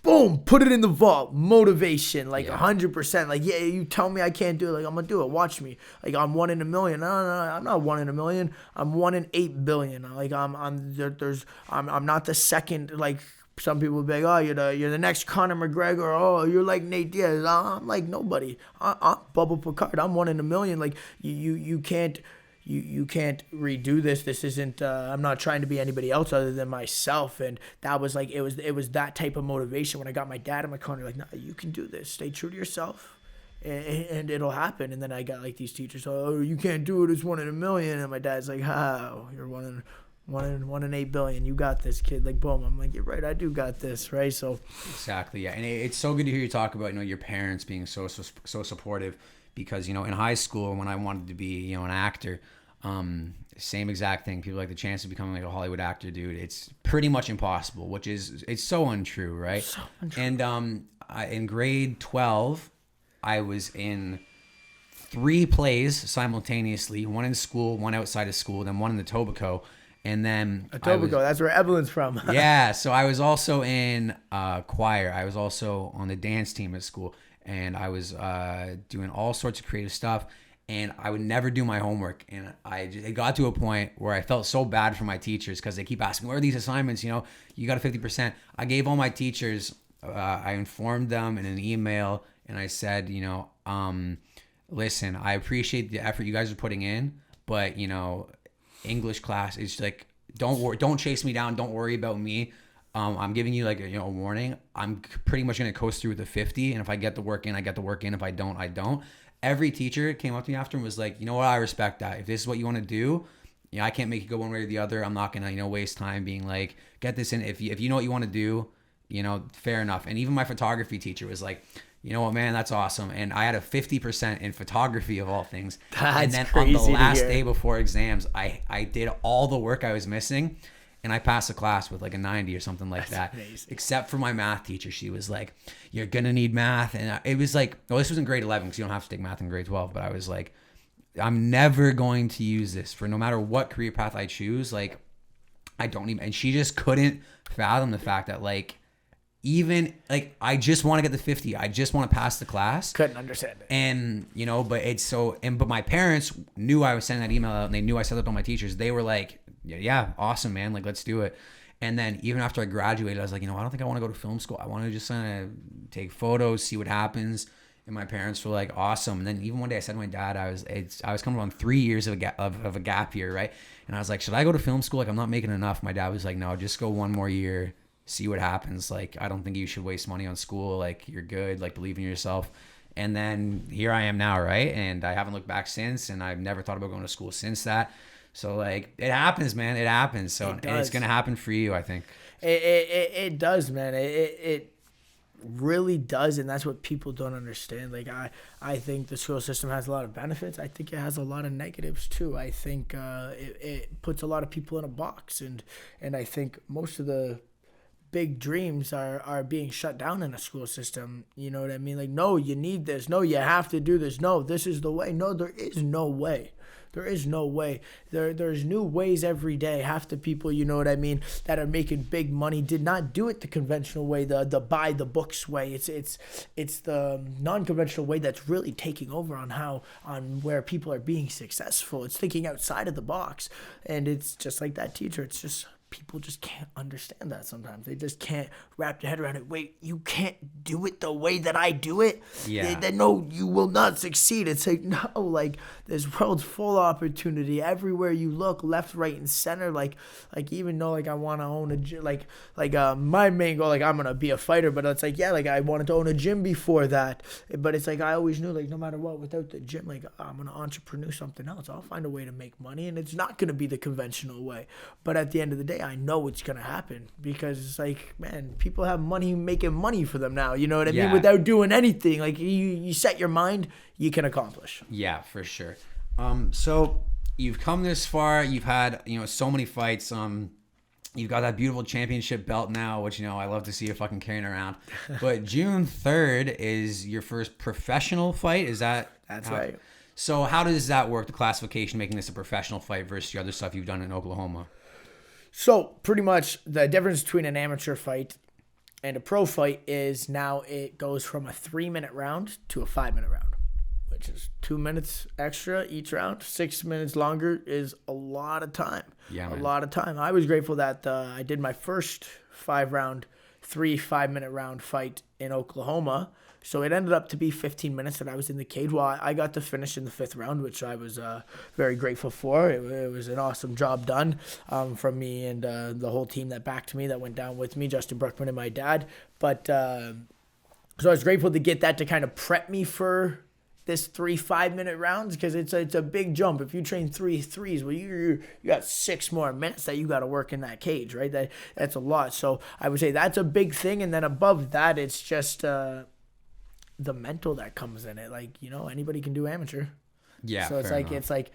boom, put it in the vault. Motivation, like 100%. Like, yeah, you tell me I can't do it, like I'm gonna do it. Watch me. Like I'm 1 in a million. No, I'm not 1 in a million. I'm 1 in 8 billion. Like I'm not the second. Like some people would be like, oh, you're the next Conor McGregor. Oh, you're like Nate Diaz. I'm like nobody. I'm Bubba Picard. I'm 1 in a million. Like you can't. You can't redo this. This isn't. I'm not trying to be anybody else other than myself. And that was like it was that type of motivation when I got my dad in my corner. Like, nah, you can do this. Stay true to yourself, and it'll happen. And then I got like these teachers. Oh, you can't do it. It's 1 in a million. And my dad's like, how? You're 1 in 8 billion. You got this, kid. Like, boom. I'm like, you're right. I do got this, right? So exactly, yeah. And it's so good to hear you talk about your parents being so supportive, because in high school when I wanted to be an actor. Same exact thing. People like the chance of becoming like a Hollywood actor, dude. It's pretty much impossible, it's so untrue, right? So untrue. And in grade 12, I was in 3 plays simultaneously. 1 in school, 1 outside of school, then 1 in the Etobicoke. And then Etobicoke, that's where Evelyn's from. Yeah, so I was also in choir. I was also on the dance team at school, and I was doing all sorts of creative stuff. And I would never do my homework. And it got to a point where I felt so bad for my teachers because they keep asking, where are these assignments? You got a 50%. I gave all my teachers, I informed them in an email, and I said, listen, I appreciate the effort you guys are putting in, but, English class is like, don't chase me down. Don't worry about me. I'm giving you like a warning. I'm pretty much going to coast through with a 50. And if I get the work in, I get the work in. If I don't, I don't. Every teacher came up to me after and was like, you know what, I respect that. If this is what you want to do, I can't make you go one way or the other. I'm not going to, waste time being like, get this in. If you know what you want to do, fair enough. And even my photography teacher was like, you know what, man, that's awesome. And I had a 50% in photography of all things. And then on the last day before exams, I did all the work I was missing. And I passed the class with like a 90 or something like that. Amazing. Except for my math teacher. She was like, you're going to need math. And it was like, well, this was in grade 11 because you don't have to take math in grade 12. But I was like, I'm never going to use this for no matter what career path I choose. Like, I don't even. And she just couldn't fathom the fact that like, even like, I just want to get the 50. I just want to pass the class. Couldn't understand it. And, but it's so, but my parents knew I was sending that email out and they knew I said that to my teachers. They were like, yeah, awesome, man. Like, let's do it. And then even after I graduated, I was like, I don't think I want to go to film school. I want to just kind of take photos, see what happens. And my parents were like, awesome. And then even one day I said to my dad, I was coming on 3 years of a gap year, right? And I was like, should I go to film school? Like, I'm not making enough. My dad was like, no, just go 1 more year, see what happens. Like, I don't think you should waste money on school. Like, you're good. Like, believe in yourself. And then here I am now, right? And I haven't looked back since, and I've never thought about going to school since that. So, like, it happens, man. It happens. So, and it's going to happen for you, I think. It does, man. It really does, and that's what people don't understand. Like, I think the school system has a lot of benefits. I think it has a lot of negatives, too. I think it puts a lot of people in a box, and I think most of the big dreams are being shut down in a school system. You know what I mean? Like, no, you need this. No, you have to do this. No, this is the way. No, there is no way. There is no way. There's new ways every day. Half the people, you know what I mean, that are making big money did not do it the conventional way, the buy the books way. It's the non-conventional way that's really taking over on where people are being successful. It's thinking outside of the box. And it's just like that teacher. It's just people just can't understand that sometimes. They just can't wrap their head around it. Wait, you can't do it the way that I do it? Yeah. Then no, you will not succeed. It's like, no, like, this world's full of opportunity. Everywhere you look, left, right, and center. Like even though, like, I want to own a gym, my main goal, like, I'm going to be a fighter, but it's like, yeah, like, I wanted to own a gym before that. But it's like, I always knew, like, no matter what, without the gym, like, I'm going to entrepreneur something else. I'll find a way to make money, and it's not going to be the conventional way. But at the end of the day, I know it's going to happen because it's like, man, people have money making money for them now. You know what I mean? Without doing anything. Like, you set your mind, you can accomplish. Yeah, for sure. So you've come this far. You've had, so many fights. You've got that beautiful championship belt now, which, I love to see you fucking carrying around. But June 3rd is your first professional fight. Is that? That's right. So how does that work, the classification, making this a professional fight versus the other stuff you've done in Oklahoma? So pretty much the difference between an amateur fight and a pro fight is now it goes from a 3-minute round to a 5-minute round, which is 2 minutes extra each round. 6 minutes longer is a lot of time. Yeah, man. A lot of time. I was grateful that I did my first 5-minute round fight in Oklahoma. So it ended up to be 15 minutes that I was in the cage. Well, I got to finish in the 5th round, which I was very grateful for. It was an awesome job done from me and the whole team that backed me, that went down with me, Justin Bruckman and my dad. But so I was grateful to get that to kind of prep me for this 3 5-minute rounds, because it's a big jump. If you train 3 threes, well, you got 6 more minutes that you got to work in that cage, right? That's a lot. So I would say that's a big thing. And then above that, it's just the mental that comes in it. Like, anybody can do amateur. Yeah. So it's like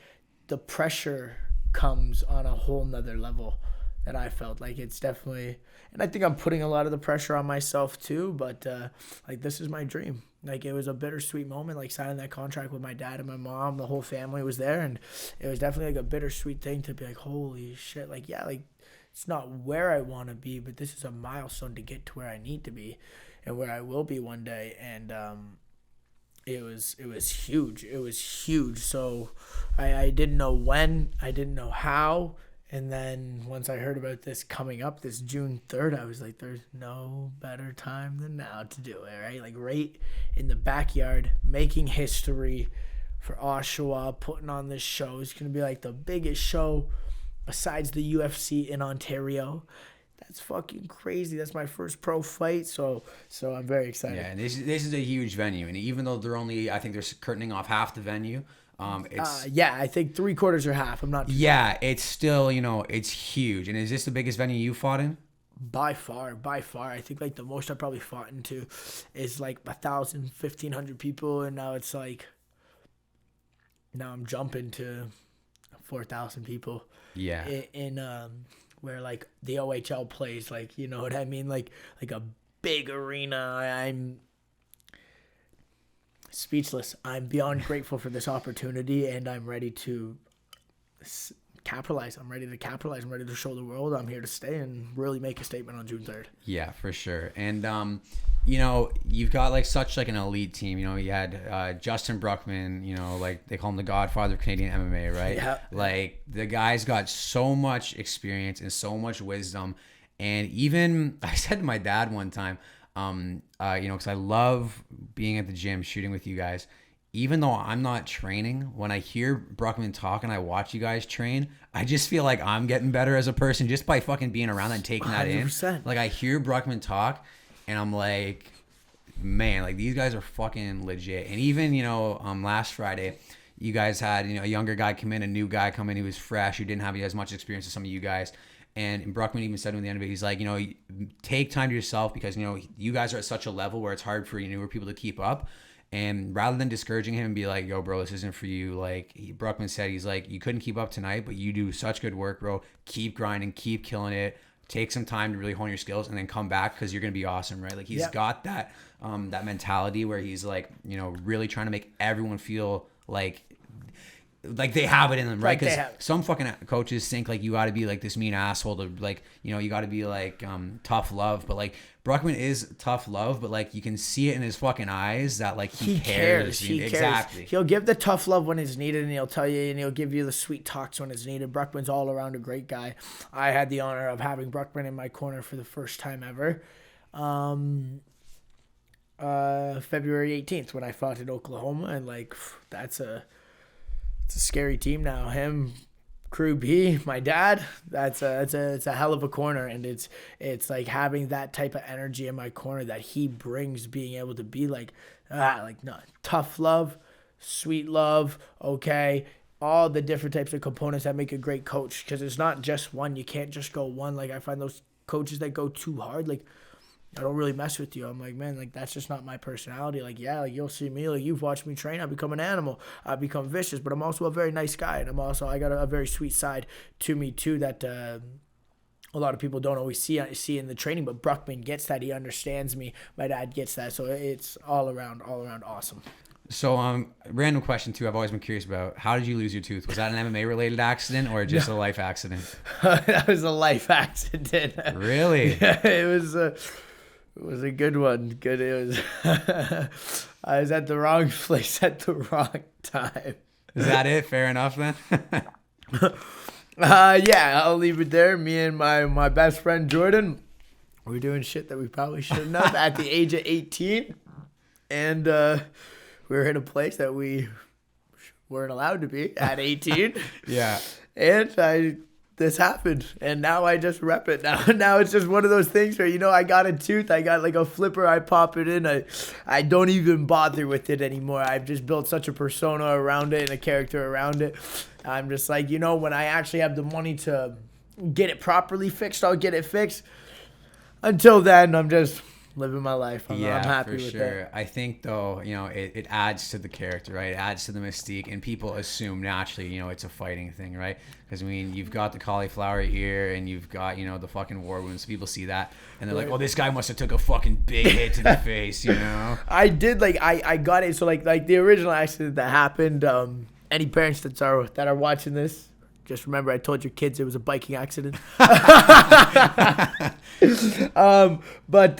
the pressure comes on a whole nother level that I felt. Like, it's definitely, and I think I'm putting a lot of the pressure on myself too, but like, this is my dream. Like, it was a bittersweet moment, like signing that contract with my dad and my mom. The whole family was there, and it was definitely like a bittersweet thing to be like, holy shit. Like, yeah, like, it's not where I want to be, but this is a milestone to get to where I need to be and where I will be one day. And it was huge. It was huge. So I didn't know when, I didn't know how. And then once I heard about this coming up, this June 3rd, I was like, there's no better time than now to do it, right? Like, right in the backyard, making history for Oshawa, putting on this show. It's going to be like the biggest show besides the UFC in Ontario. That's fucking crazy. That's my first pro fight, so I'm very excited. Yeah, and this is a huge venue, and even though I think they're curtaining off half the venue. I think 3/4 or half. I'm not. Yeah, it's still, it's huge. And is this the biggest venue you fought in? By far. I think like the most I probably fought into is like 1,000, 1,500 people, and now it's like, now I'm jumping to 4,000 people. Yeah. In where like the OHL plays, like, you know what I mean, like a big arena. I'm speechless. I'm beyond grateful for this opportunity, and I'm ready to capitalize. I'm ready to show the world I'm here to stay and really make a statement on June 3rd. Yeah, for sure. And you've got like such like an elite team. You had Justin Bruckman, like they call him the godfather of Canadian MMA, right? Yeah. Like, the guy's got so much experience and so much wisdom. And even I said to my dad one time, because I love being at the gym shooting with you guys. Even though I'm not training, when I hear Bruckman talk and I watch you guys train, I just feel like I'm getting better as a person just by fucking being around and taking that 100%. in. Like, I hear Bruckman talk and I'm like, man, like, these guys are fucking legit. And even, last Friday, you guys had, a younger guy come in, a new guy come in, he was fresh, who didn't have as much experience as some of you guys. And Bruckman even said to him at the end of it, he's like, take time to yourself, because, you guys are at such a level where it's hard for newer people to keep up. And rather than discouraging him and be like, yo, bro, this isn't for you, like, Bruckman said, he's like, you couldn't keep up tonight, but you do such good work, bro. Keep grinding, keep killing it. Take some time to really hone your skills and then come back, because you're going to be awesome, right? Like, he's got that mentality where he's like, really trying to make everyone feel like like they have it in them, right? Like, they Because have it. some fucking coaches think like you got to be like this mean asshole to like, you know, you got to be like tough love, but like Bruckman is tough love, but like you can see it in his fucking eyes that like he cares. He cares. Exactly. He'll give the tough love when it's needed, and he'll tell you, and he'll give you the sweet talks when it's needed. Bruckman's all around a great guy. I had the honor of having Bruckman in my corner for the first time ever. February 18th when I fought in Oklahoma, and like it's a scary team now. Him, Crew B, my dad. It's a hell of a corner, and it's like having that type of energy in my corner that he brings, being able to be like no, tough love, sweet love, okay, all the different types of components that make a great coach, because it's not just one. You can't just go one. Like I find those coaches that go too hard, like I don't really mess with you. I'm like, man, like that's just not my personality. Like, yeah, like you'll see me, like you've watched me train. I become an animal. I become vicious, but I'm also a very nice guy, and I got a very sweet side to me too that a lot of people don't always see in the training. But Bruckman gets that. He understands me. My dad gets that. So it's all around awesome. So, random question too. I've always been curious about, how did you lose your tooth? Was that an MMA related accident or just a life accident? That was a life accident. Really? Yeah, it was a good one. Good. It was. I was at the wrong place at the wrong time. Is that it? Fair enough then. Yeah, I'll leave it there. Me and my best friend Jordan, we're doing shit that we probably shouldn't have at the age of 18, and we were in a place that we weren't allowed to be at 18. Yeah. And this happened, and now I just rep it. Now it's just one of those things where, you know, I got a tooth, I got like a flipper, I pop it in, I don't even bother with it anymore. I've just built such a persona around it and a character around it. I'm just like, you know, when I actually have the money to get it properly fixed, I'll get it fixed. Until then, I'm just living my life. I'm happy with it. I think though, you know, it adds to the character, right? It adds to the mystique, and people assume naturally, you know, it's a fighting thing, right? Because I mean, you've got the cauliflower ear, and you've got, you know, the fucking war wounds. People see that, and they're like, "Oh, this guy must have took a fucking big hit to the face," you know. I did, like I got it. So like the original accident that happened. Any parents that are watching this, just remember I told your kids it was a biking accident. But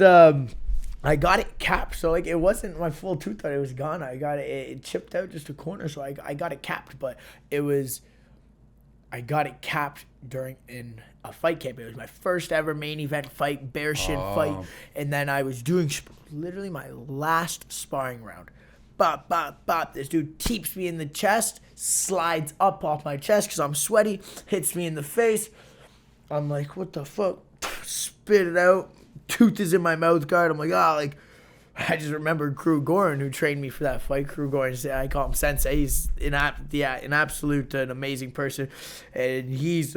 I got it capped, so like it wasn't my full tooth that it was gone. I got it chipped out just a corner, so I got it capped. But I got it capped in a fight camp. It was my first ever main event fight, bear shin fight, and then I was doing literally my last sparring round. Bop, bop, bop. This dude teeps me in the chest, slides up off my chest because I'm sweaty, hits me in the face. I'm like, what the fuck? Spit it out. Tooth is in my mouth guard. I'm like, I just remembered Crew Gorin, who trained me for that fight. Crew Gorin, I call him Sensei. He's an absolute amazing person, and he's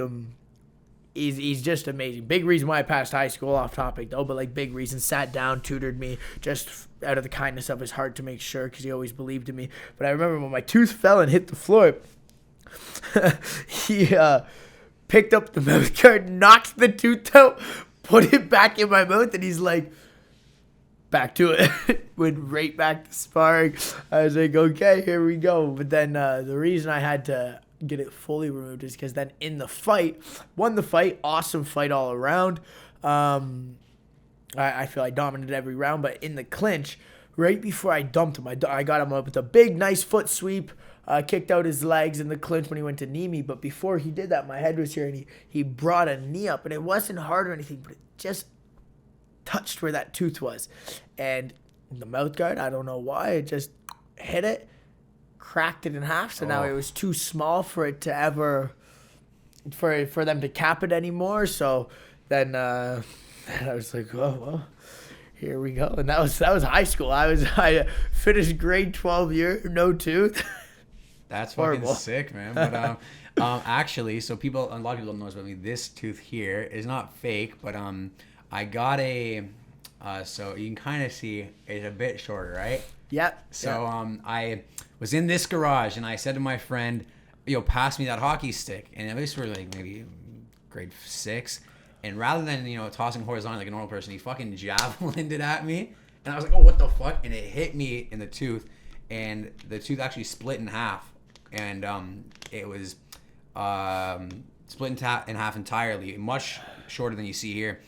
just amazing. Big reason why I passed high school, off topic though, but like big reason. Sat down, tutored me just out of the kindness of his heart to make sure, because he always believed in me. But I remember when my tooth fell and hit the floor, he picked up the mouth guard, knocked the tooth out, put it back in my mouth, and he's like, back to it. Went right back to sparring. I was like, okay, here we go. But then the reason I had to get it fully removed is because then in the fight, won the fight, awesome fight all around. I feel I dominated every round, but in the clinch, right before I dumped him, I got him up with a big, nice foot sweep, kicked out his legs in the clinch when he went to knee me. But before he did that, my head was here, and he brought a knee up, and it wasn't hard or anything, but it just touched where that tooth was. And the mouth guard, I don't know why, it just hit it, cracked it in half. So now it was too small for it to ever, for them to cap it anymore. So then I was like, oh, well, here we go. And that was high school. I finished grade 12 year, no tooth. That's fucking sick, man. But actually, so a lot of people don't know about me. This tooth here is not fake, but I got so you can kind of see it's a bit shorter, right? Yep. So I was in this garage, and I said to my friend, pass me that hockey stick. And at least we're like maybe grade 6. And rather than, tossing horizontally like a normal person, he fucking javelined it at me. And I was like, oh, what the fuck? And it hit me in the tooth. And the tooth actually split in half. and it was split in half entirely, much shorter than you see here.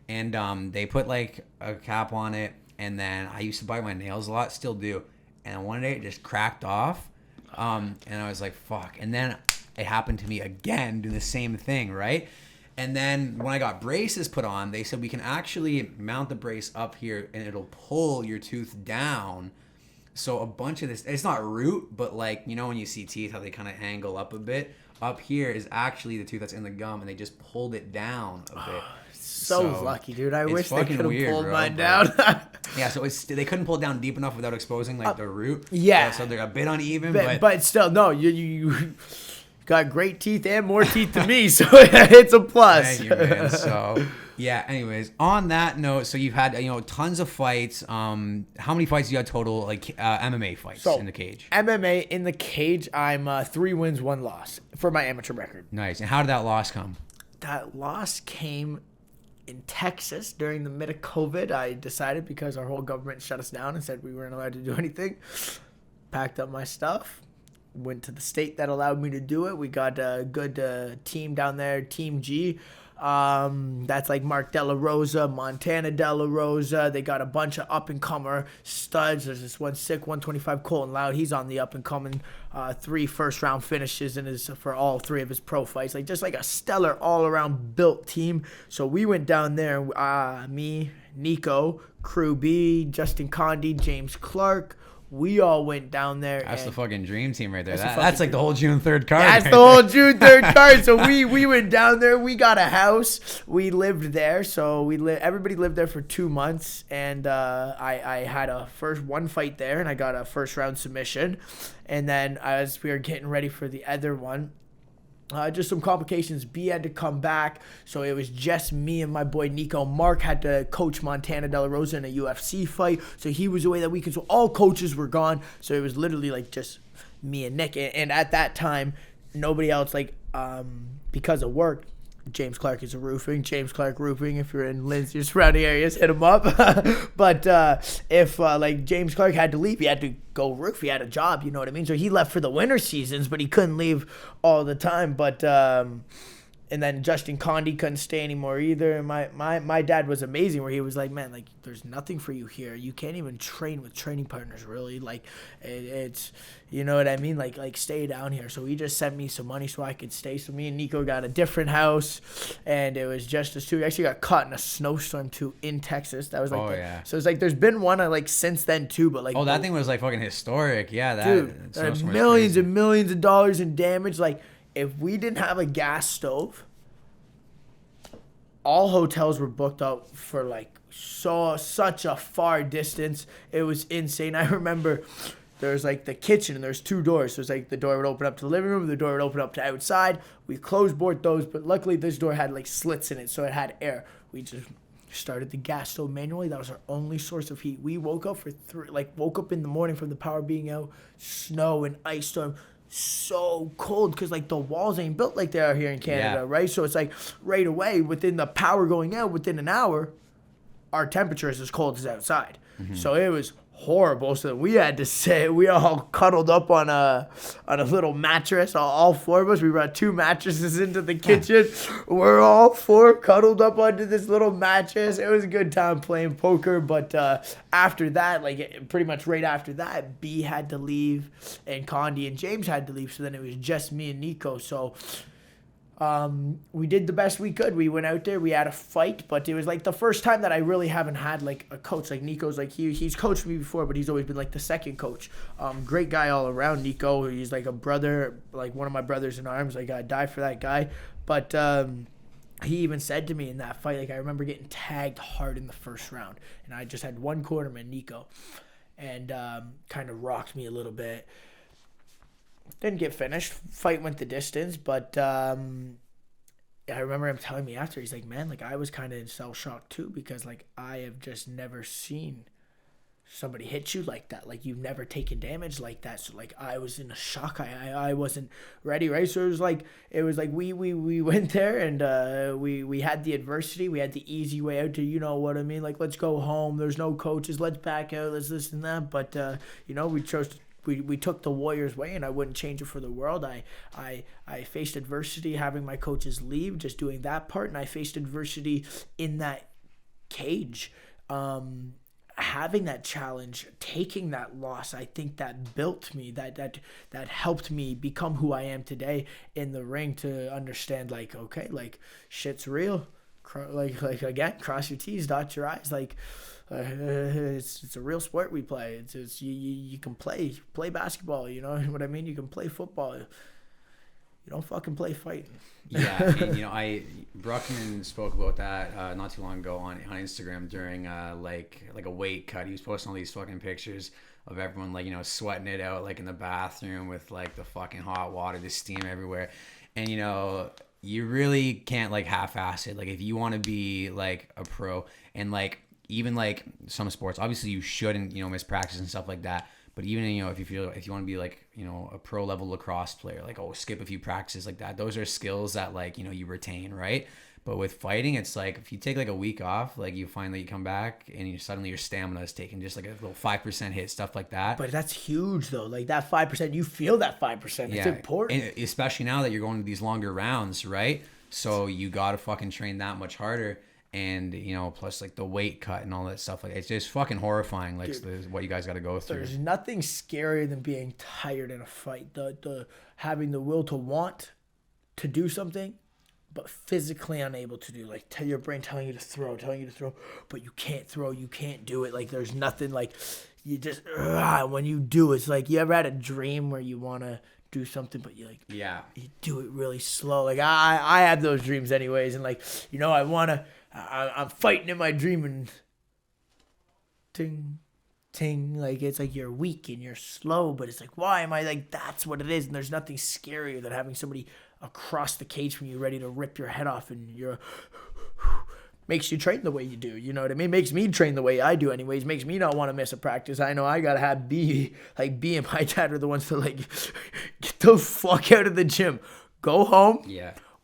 And they put like a cap on it, and then I used to bite my nails a lot, still do. And one day it just cracked off, and I was like, fuck. And then it happened to me again, doing the same thing, right? And then when I got braces put on, they said we can actually mount the brace up here, and it'll pull your tooth down. So a bunch of this, it's not root, but like, you know when you see teeth, how they kind of angle up a bit? Up here is actually the tooth that's in the gum, and they just pulled it down a bit. So lucky, dude. I wish they could have pulled mine down. Yeah, so they couldn't pull it down deep enough without exposing like the root. Yeah. So they're a bit uneven, but still, no, you got great teeth and more teeth than me, so it's a plus. Thank you, man. So yeah. Anyways, on that note, so you've had tons of fights. How many fights do you have total, like MMA fights in the cage? MMA in the cage, I'm 3 wins, 1 loss for my amateur record. Nice. And how did that loss come? That loss came in Texas during the mid of COVID. I decided, because our whole government shut us down and said we weren't allowed to do anything, packed up my stuff, went to the state that allowed me to do it. We got a good team down there, Team G. That's like Mark De La Rosa, Montana De La Rosa. They got a bunch of up-and-comer studs. There's this one sick 125 Colton Loud. He's on the up-and-coming 3 first-round finishes for all 3 of his pro fights. Like, just like a stellar all-around built team. So we went down there, me, Nico, Crew B, Justin Condi, James Clark. We all went down there. That's the fucking dream team right there. That's like the whole June 3rd card. That's the whole June 3rd card. So we went down there. We got a house. We lived there. So everybody lived there for 2 months. And I had one fight there, and I got a first round submission. And then as we were getting ready for the other one, just some complications. B had to come back, so it was just me and my boy Nico. Mark had to coach Montana De La Rosa in a UFC fight, so he was away that weekend. So all coaches were gone, so it was literally like just me and Nick. And at that time, nobody else, like, because of work. James Clark is a roofing. James Clark Roofing. If you're in Lindsay or surrounding areas, hit him up. But if like James Clark had to leave, he had to go roof. He had a job, you know what I mean? So he left for the winter seasons, but he couldn't leave all the time. But and then Justin Condi couldn't stay anymore either. And my dad was amazing, where he was like, man, like, there's nothing for you here. You can't even train with training partners, really. Like, it's, you know what I mean? Like stay down here. So he just sent me some money so I could stay. So me and Nico got a different house, and it was just us two. We actually got caught in a snowstorm too in Texas. That was like, so it's like there's been one like since then too, but like, that thing was like fucking historic. Yeah, that dude, millions and millions of dollars in damage. Like, if we didn't have a gas stove, all hotels were booked out for like such a far distance. It was insane. I remember there's like the kitchen and there's 2 doors. So it's like the door would open up to the living room, the door would open up to outside. We closed both those, but luckily this door had like slits in it, so it had air. We just started the gas stove manually. That was our only source of heat. We woke up woke up in the morning from the power being out, snow and ice storm. So cold, because like the walls ain't built like they are here in Canada, right? So it's like right away, within the power going out, within an hour, our temperature is as cold as outside. Mm-hmm. So it was horrible. So we had to sit. We all cuddled up on a little mattress. All 4 of us. We brought 2 mattresses into the kitchen. We're all 4 cuddled up onto this little mattress. It was a good time playing poker. But after that, like pretty much right after that, B had to leave, and Condi and James had to leave. So then it was just me and Nico. So we did the best we could. We went out there, we had a fight, but it was like the first time that I really haven't had like a coach. Like Nico's like, he's coached me before, but he's always been like the second coach. Great guy all around, Nico. He's like a brother, like one of my brothers in arms. Like, I die for that guy. But he even said to me in that fight, like, I remember getting tagged hard in the first round, and I just had one cornerman, Nico, and kind of rocked me a little bit. Didn't get finished. Fight went the distance, but I remember him telling me after, he's like, man, like, I was kind of in cell shock too, because like I have just never seen somebody hit you like that. Like, you've never taken damage like that. So like I was in a shock. I wasn't ready, right? So it was like we went there, and we had the adversity. We had the easy way out to, you know what I mean? Like, let's go home. There's no coaches. Let's back out. Let's this and that. But we chose to we took the Warriors way, and I wouldn't change it for the world. I faced adversity having my coaches leave, just doing that part, and I faced adversity in that cage. Having that challenge, taking that loss, I think that built me, that helped me become who I am today in the ring, to understand, like, okay, like, shit's real. Like again, cross your T's, dot your I's. Like, it's a real sport we play. It's you can play basketball. You know what I mean? You can play football. You don't fucking play fighting. Yeah, and Bruckman spoke about that not too long ago on Instagram during like a weight cut. He was posting all these fucking pictures of everyone, like, sweating it out, like in the bathroom with like the fucking hot water, the steam everywhere. And you really can't like half-ass it. Like, if you want to be like a pro, and like even like some sports, obviously you shouldn't miss practice and stuff like that. But even if you want to be like a pro level lacrosse player, like, skip a few practices like that, those are skills that like you retain, right? But with fighting, it's like if you take like a week off, like you find that you come back and suddenly your stamina is taking just like a little 5% hit, stuff like that. But that's huge though. Like that 5%, you feel that 5%. It's important. And especially now that you're going to these longer rounds, right? So you got to fucking train that much harder. And, plus like the weight cut and all that stuff. Like, it's just fucking horrifying. Like, what you guys got to go through. There's nothing scarier than being tired in a fight. The having the will to want to do something, but physically unable to do. Like, tell your brain telling you to throw, but you can't throw, you can't do it. Like, there's nothing, like, you just, when you do, it's like, you ever had a dream where you want to do something, but you you do it really slow. Like, I have those dreams anyways, and like, I'm fighting in my dream, and ting, ting, like, it's like you're weak and you're slow, but it's like, why am I like, that's what it is. And there's nothing scarier than having somebody across the cage from you ready to rip your head off, and you're makes you train the way you do. You know what I mean? Makes me train the way I do anyways. Makes me not want to miss a practice. I know I gotta have B and my dad are the ones to like get the fuck out of the gym, go home,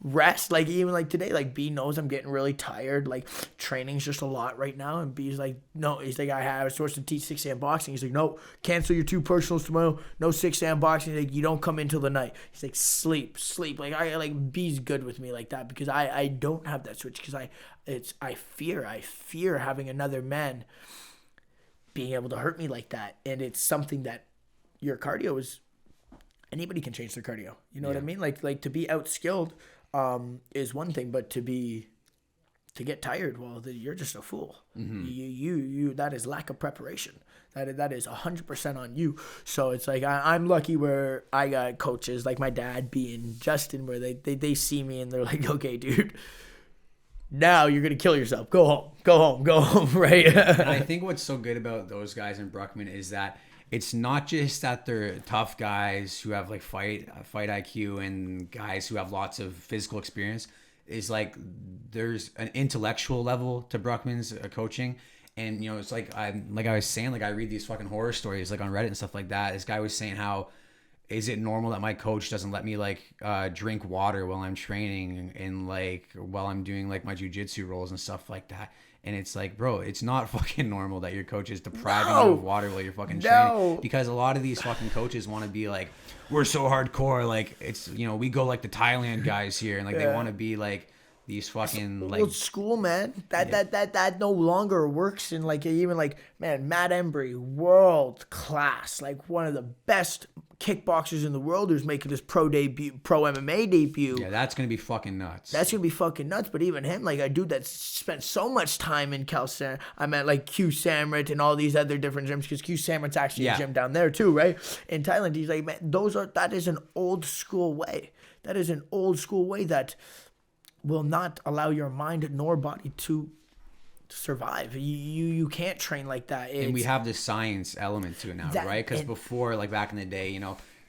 rest. Like, even like today, like, B knows I'm getting really tired. Like, training's just a lot right now, and B's like, no, he's like, I was supposed to teach 6 a.m. boxing. He's like, no, cancel your 2 personals tomorrow, no 6 a.m. boxing. He's like, you don't come in till the night. He's like, sleep. Like, B's good with me like that, because I don't have that switch, because I fear having another man being able to hurt me like that. And it's something that your cardio is, anybody can change their cardio. You know what I mean? Like to be outskilled is one thing, but to get tired, well, you're just a fool. Mm-hmm. You that is lack of preparation. That is 100% on you. So it's like, I'm lucky where I got coaches like my dad, B, and Justin, where they see me and they're like, okay, dude, now you're going to kill yourself. Go home, right? And I think what's so good about those guys in Bruckman is that it's not just that they're tough guys who have like fight IQ and guys who have lots of physical experience. It's like there's an intellectual level to Bruckman's coaching. And, it's like I was saying, like, I read these fucking horror stories like on Reddit and stuff like that. This guy was saying, how is it normal that my coach doesn't let me like drink water while I'm training and like while I'm doing like my jiu-jitsu rolls and stuff like that. And it's like, bro, it's not fucking normal that your coach is depriving you of water while you're fucking training. Because a lot of these fucking coaches want to be like, we're so hardcore. Like, it's, we go like the Thailand guys here. And like, they want to be like these fucking like old school, man. That no longer works. And like, even like, man, Matt Embry, world class, like one of the best kickboxers in the world, who's making his pro MMA debut. Yeah, that's gonna be fucking nuts. But even him, like a dude that spent so much time in I meant like Q Samrit and all these other different gyms, because Q Samrit's actually a gym down there too, right? In Thailand. He's like, man, that is an old school way. That is an old school way that will not allow your mind nor body to survive. You can't train like that. And we have this science element to it now, right? Because before, like back in the day,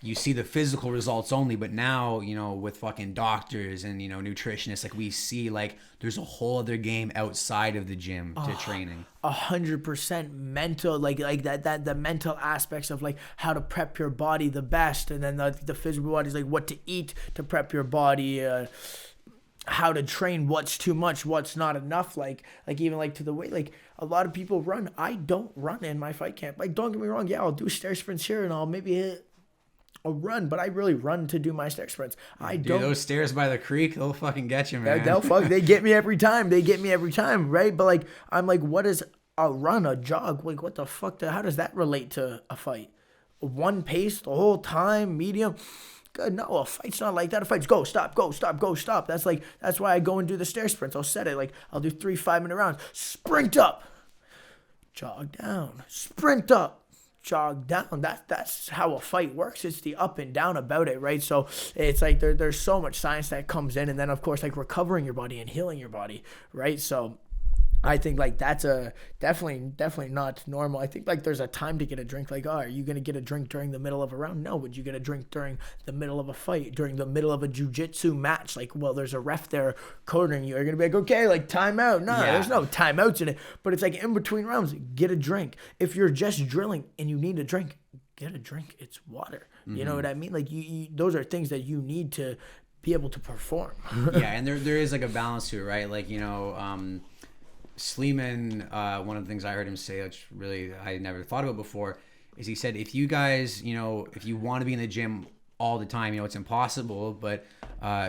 you see the physical results only, but now, with fucking doctors and, nutritionists, like we see like there's a whole other game outside of the gym to training. 100% mental, like that the mental aspects of like how to prep your body the best, and then the physical body is like what to eat to prep your body, how to train, what's too much, what's not enough. Like even like to the way, like a lot of people run. I don't run in my fight camp. Like, don't get me wrong. Yeah, I'll do stair sprints here and I'll maybe hit a run, but I really run to do my stair sprints. Dude, those stairs by the creek, they'll fucking get you, man. They get me every time. Right? But like, I'm like, what is a run, a jog? Like, what the fuck? How does that relate to a fight? One pace the whole time, medium. Good. No, a fight's not like that. A fight's go, stop, go, stop, go, stop. That's why I go and do the stair sprints. I'll set it. Like, I'll do 3 5-minute rounds. Sprint up, jog down, sprint up, jog down. That's how a fight works. It's the up and down about it, right? So it's like there's so much science that comes in, and then of course like recovering your body and healing your body, right? So I think like that's a definitely not normal. I think like there's a time to get a drink. Like, oh, are you gonna get a drink during the middle of a round? No. Would you get a drink during the middle of a fight, during the middle of a jiu-jitsu match? Like, well, there's a ref there cornering you. You're gonna be like, okay, like timeout. No, there's no timeouts in it. But it's like in between rounds, get a drink. If you're just drilling and you need a drink, get a drink. It's water. You know what I mean? Like you those are things that you need to be able to perform. Yeah, and there is like a balance to it, right? Like, Sleeman, one of the things I heard him say, which really I never thought about before, is he said, if you guys, if you want to be in the gym all the time, it's impossible, but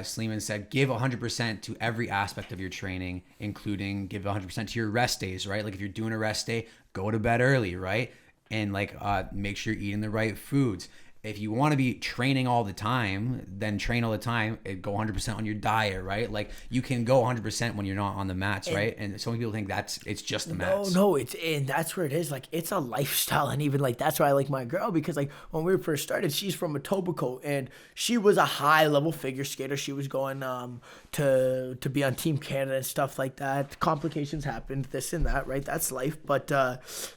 Sleeman said, give 100% to every aspect of your training, including give 100% to your rest days, right? Like if you're doing a rest day, go to bed early, right? And like make sure you're eating the right foods. If you want to be training all the time, then train all the time and go 100% on your diet, right? Like you can go 100% when you're not on the mats, right? And so many people think it's just the mats. No, and that's where it is. Like it's a lifestyle, and even like that's why I like my girl, because like when we first started, she's from Etobicoke and she was a high level figure skater. She was going to be on Team Canada and stuff like that. Complications happened, this and that, right? That's life. But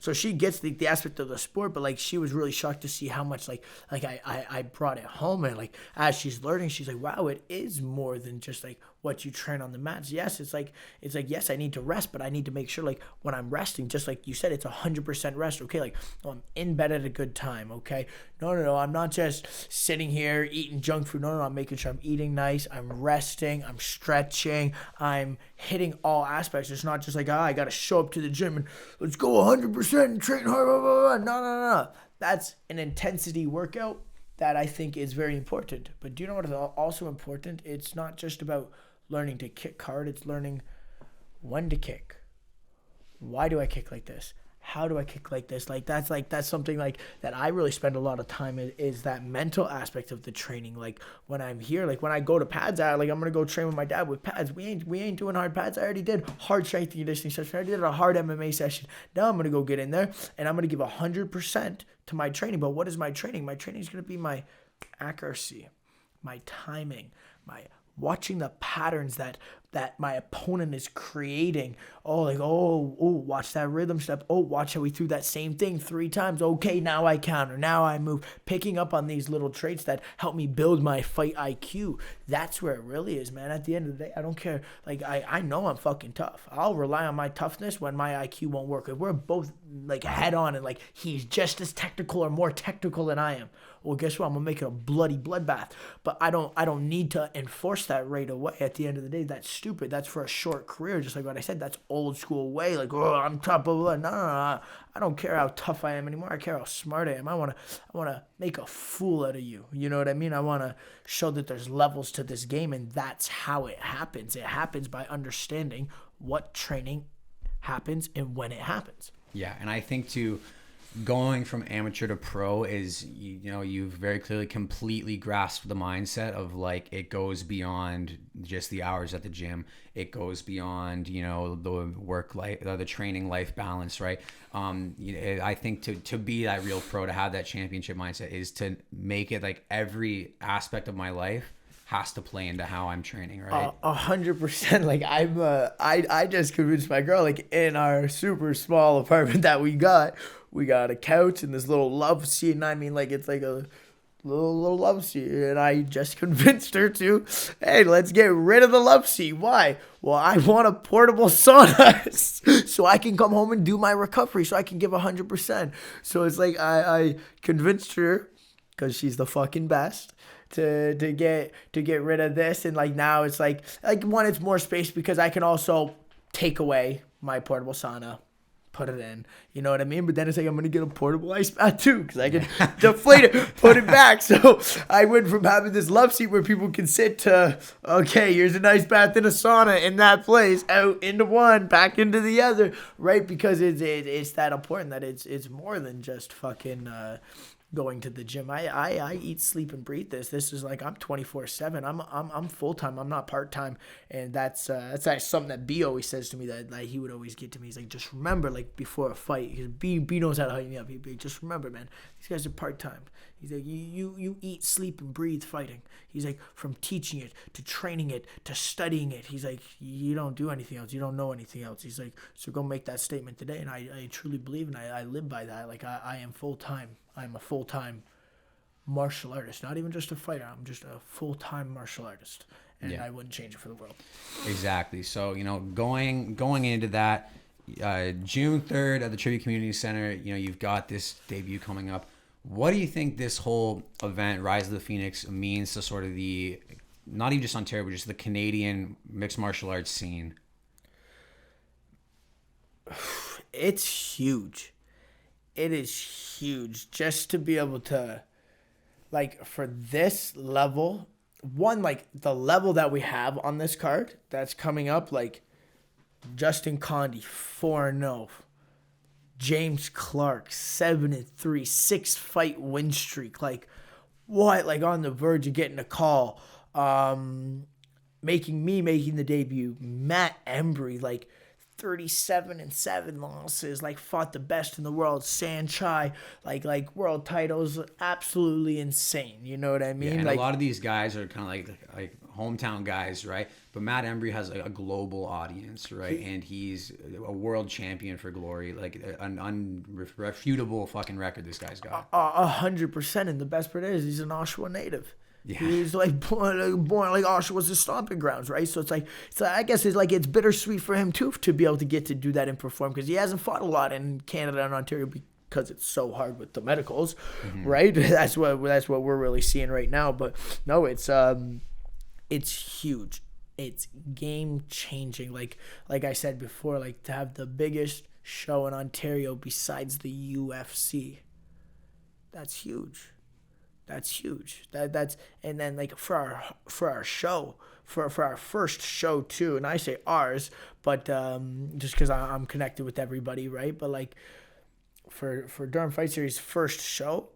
so she gets the aspect of the sport, but like she was really shocked to see how much like I brought it home, and like as she's learning, she's like, wow, it is more than just like what you train on the mats. Yes, it's like yes, I need to rest, but I need to make sure like when I'm resting, just like you said, it's 100% rest. Okay, like I'm in bed at a good time. Okay, no, I'm not just sitting here eating junk food. No, I'm making sure I'm eating nice, I'm resting, I'm stretching, I'm hitting all aspects. It's not just like, I gotta show up to the gym and let's go 100% and train hard. Blah, blah, blah. No. That's an intensity workout that I think is very important. But do you know what is also important? It's not just about learning to kick hard. It's learning when to kick. Why do I kick like this? How do I kick like this? That's something like that I really spend a lot of time in, is that mental aspect of the training. Like when I'm here, like when I go to pads, I'm gonna go train with my dad with pads. We ain't doing hard pads. I already did hard strength and conditioning session. I already did a hard MMA session. Now I'm gonna go get in there and I'm gonna give 100% to my training. But what is my training? My training is gonna be my accuracy, my timing, my watching the patterns that my opponent is creating. Watch that rhythm step. Watch how we threw that same thing 3 times. Okay, now I counter. Now I move. Picking up on these little traits that help me build my fight IQ. That's where it really is, man. At the end of the day, I don't care. Like, I know I'm fucking tough. I'll rely on my toughness when my IQ won't work. If we're both, like, head on and, like, he's just as technical or more technical than I am, well, guess what? I'm going to make it a bloody bloodbath. But I don't need to enforce that right away. At the end of the day, that's stupid. That's for a short career. Just like what I said, that's old school way. Like, I'm tough, blah, blah, blah. No. I don't care how tough I am anymore. I care how smart I am. I want to make a fool out of you. You know what I mean? I want to show that there's levels to this game, and that's how it happens. It happens by understanding what training happens and when it happens. Yeah, and I think going from amateur to pro is, you've very clearly completely grasped the mindset of like, it goes beyond just the hours at the gym. It goes beyond, the work life, the training life balance, right? I think to be that real pro, to have that championship mindset, is to make it like every aspect of my life has to play into how I'm training, right? 100%. Like I just convinced my girl, like in our super small apartment that we got a couch and this little love seat, and I mean, like, it's like a little love seat, and I just convinced her to, hey, let's get rid of the love seat. Why? Well, I want a portable sauna so I can come home and do my recovery, so I can give 100%. So it's like I convinced her because she's the fucking best. To get rid of this, and like now it's like one, it's more space because I can also take away my portable sauna, put it in, you know what I mean? But then it's like I'm gonna get a portable ice bath too because I can deflate it, put it back. So I went from having this love seat where people can sit to, okay, here's an ice bath and a sauna in that place, out into one, back into the other, right? Because it's that important that it's more than just fucking going to the gym. I eat, sleep, and breathe this. This is like I'm 24/7. I'm full time. I'm not part time, and that's actually something that B always says to me, that like he would always get to me. He's like, just remember, like before a fight, because B knows how to hype me up. He'd be, just remember, man, these guys are part time. He's like, you eat, sleep, and breathe fighting. He's like, from teaching it to training it to studying it. He's like, you don't do anything else. You don't know anything else. He's like, so go make that statement today. And I truly believe, and I live by that. Like I am full time. I'm a full-time martial artist, not even just a fighter. I'm just a full-time martial artist, and I wouldn't change it for the world. Exactly. So, going into that, June 3rd at the Tribute Community Center, you've got this debut coming up. What do you think this whole event, Rise of the Phoenix, means to sort of the, not even just Ontario, but just the Canadian mixed martial arts scene? It's huge. It is huge just to be able to, like, for this level, one, like the level that we have on this card that's coming up, like Justin Condi 4-0, James Clark 7-3, 6-fight win streak, like what, like on the verge of getting a call, making the debut, Matt Embry, like 37-7 losses, like fought the best in the world, Sanchai, like world titles, absolutely insane. You know what I mean? Yeah, and like, a lot of these guys are kind of like hometown guys, right? But Matt Embry has a global audience, right? And he's a world champion for glory, like an unrefutable fucking record this guy's got. 100%, and the best part is he's an Oshawa native. Yeah. He's like born like Oshawa's his stomping grounds, right? So it's like I guess it's bittersweet for him too to be able to get to do that and perform, because he hasn't fought a lot in Canada and Ontario because it's so hard with the medicals, right? That's what we're really seeing right now. But no, it's huge. It's game changing. Like I said before, like to have the biggest show in Ontario besides the UFC, that's huge. That's huge. That's and then like for our show, for our first show too, and I say ours, but just because I'm connected with everybody, right? But like for Durham Fight Series first show,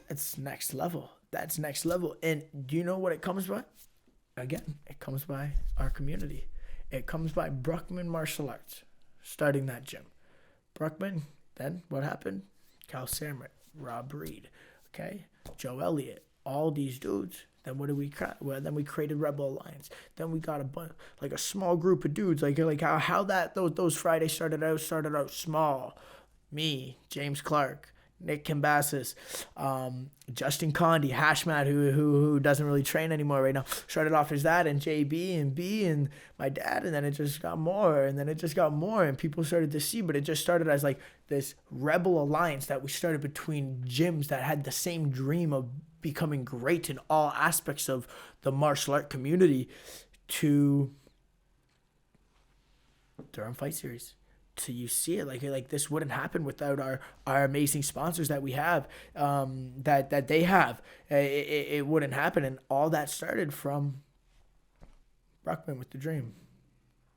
that's next level. That's next level. And do you know what it comes by? Again, it comes by our community. It comes by Bruckman Martial Arts, starting that gym. Bruckman, then what happened? Cal Samrit, Rob Reed, okay? Joe Elliott, all these dudes. Then what did we create? Well, then we created Rebel Alliance. Then we got a small group of dudes, like how that those Fridays started out small. Me, James Clark, Nick Cambasis, Justin Condi, Hashmat, who doesn't really train anymore right now, started off as that, and JB and B and my dad, and then it just got more, and people started to see, but it just started as like this Rebel Alliance that we started between gyms that had the same dream of becoming great in all aspects of the martial art community, to Durham Fight Series. So you see it like this wouldn't happen without our amazing sponsors that we have, that they have. It wouldn't happen, and all that started from Bruckman with the dream,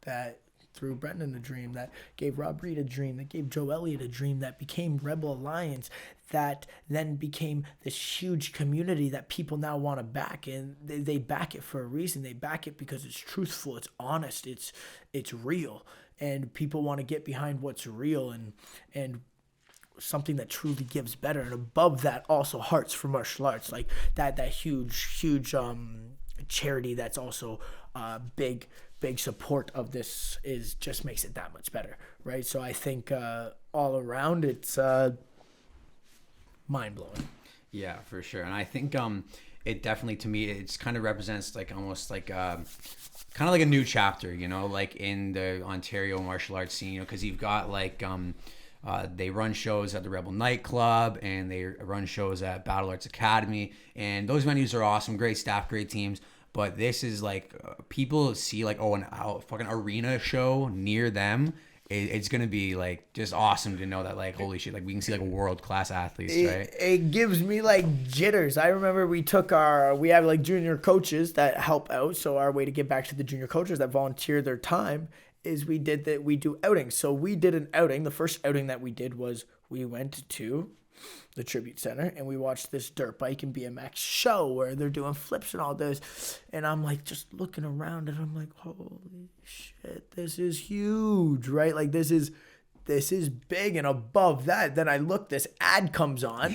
that threw Brendan a dream, that gave Rob Reed a dream, that gave Joe Elliott a dream, that became Rebel Alliance, that then became this huge community that people now want to back, and they back it for a reason. They back it because it's truthful, it's honest, it's real. And people want to get behind what's real and something that truly gives better. And above that, also Hearts for Martial Arts, like that huge charity that's also big support of this is just makes it that much better, right? So I think all around it's mind blowing. Yeah, for sure. And I think it definitely, to me, it's kind of represents like almost like kind of like a new chapter, like in the Ontario martial arts scene, because you've got like They run shows at the Rebel Nightclub, and they run shows at Battle Arts Academy. And those venues are awesome, great staff, great teams. But this is like people see like, oh, a fucking arena show near them. It's gonna be like just awesome to know that like, holy shit, like we can see like world class athletes, right? It gives me like jitters. I remember we have like junior coaches that help out. So our way to get back to the junior coaches that volunteer their time is we do outings. So we did an outing. The first outing that we did was we went to the Tribute Center and we watched this dirt bike and BMX show where they're doing flips and all this. And I'm like just looking around and I'm like, holy shit, this is huge, right? Like this is big. And above that, then I look, this ad comes on.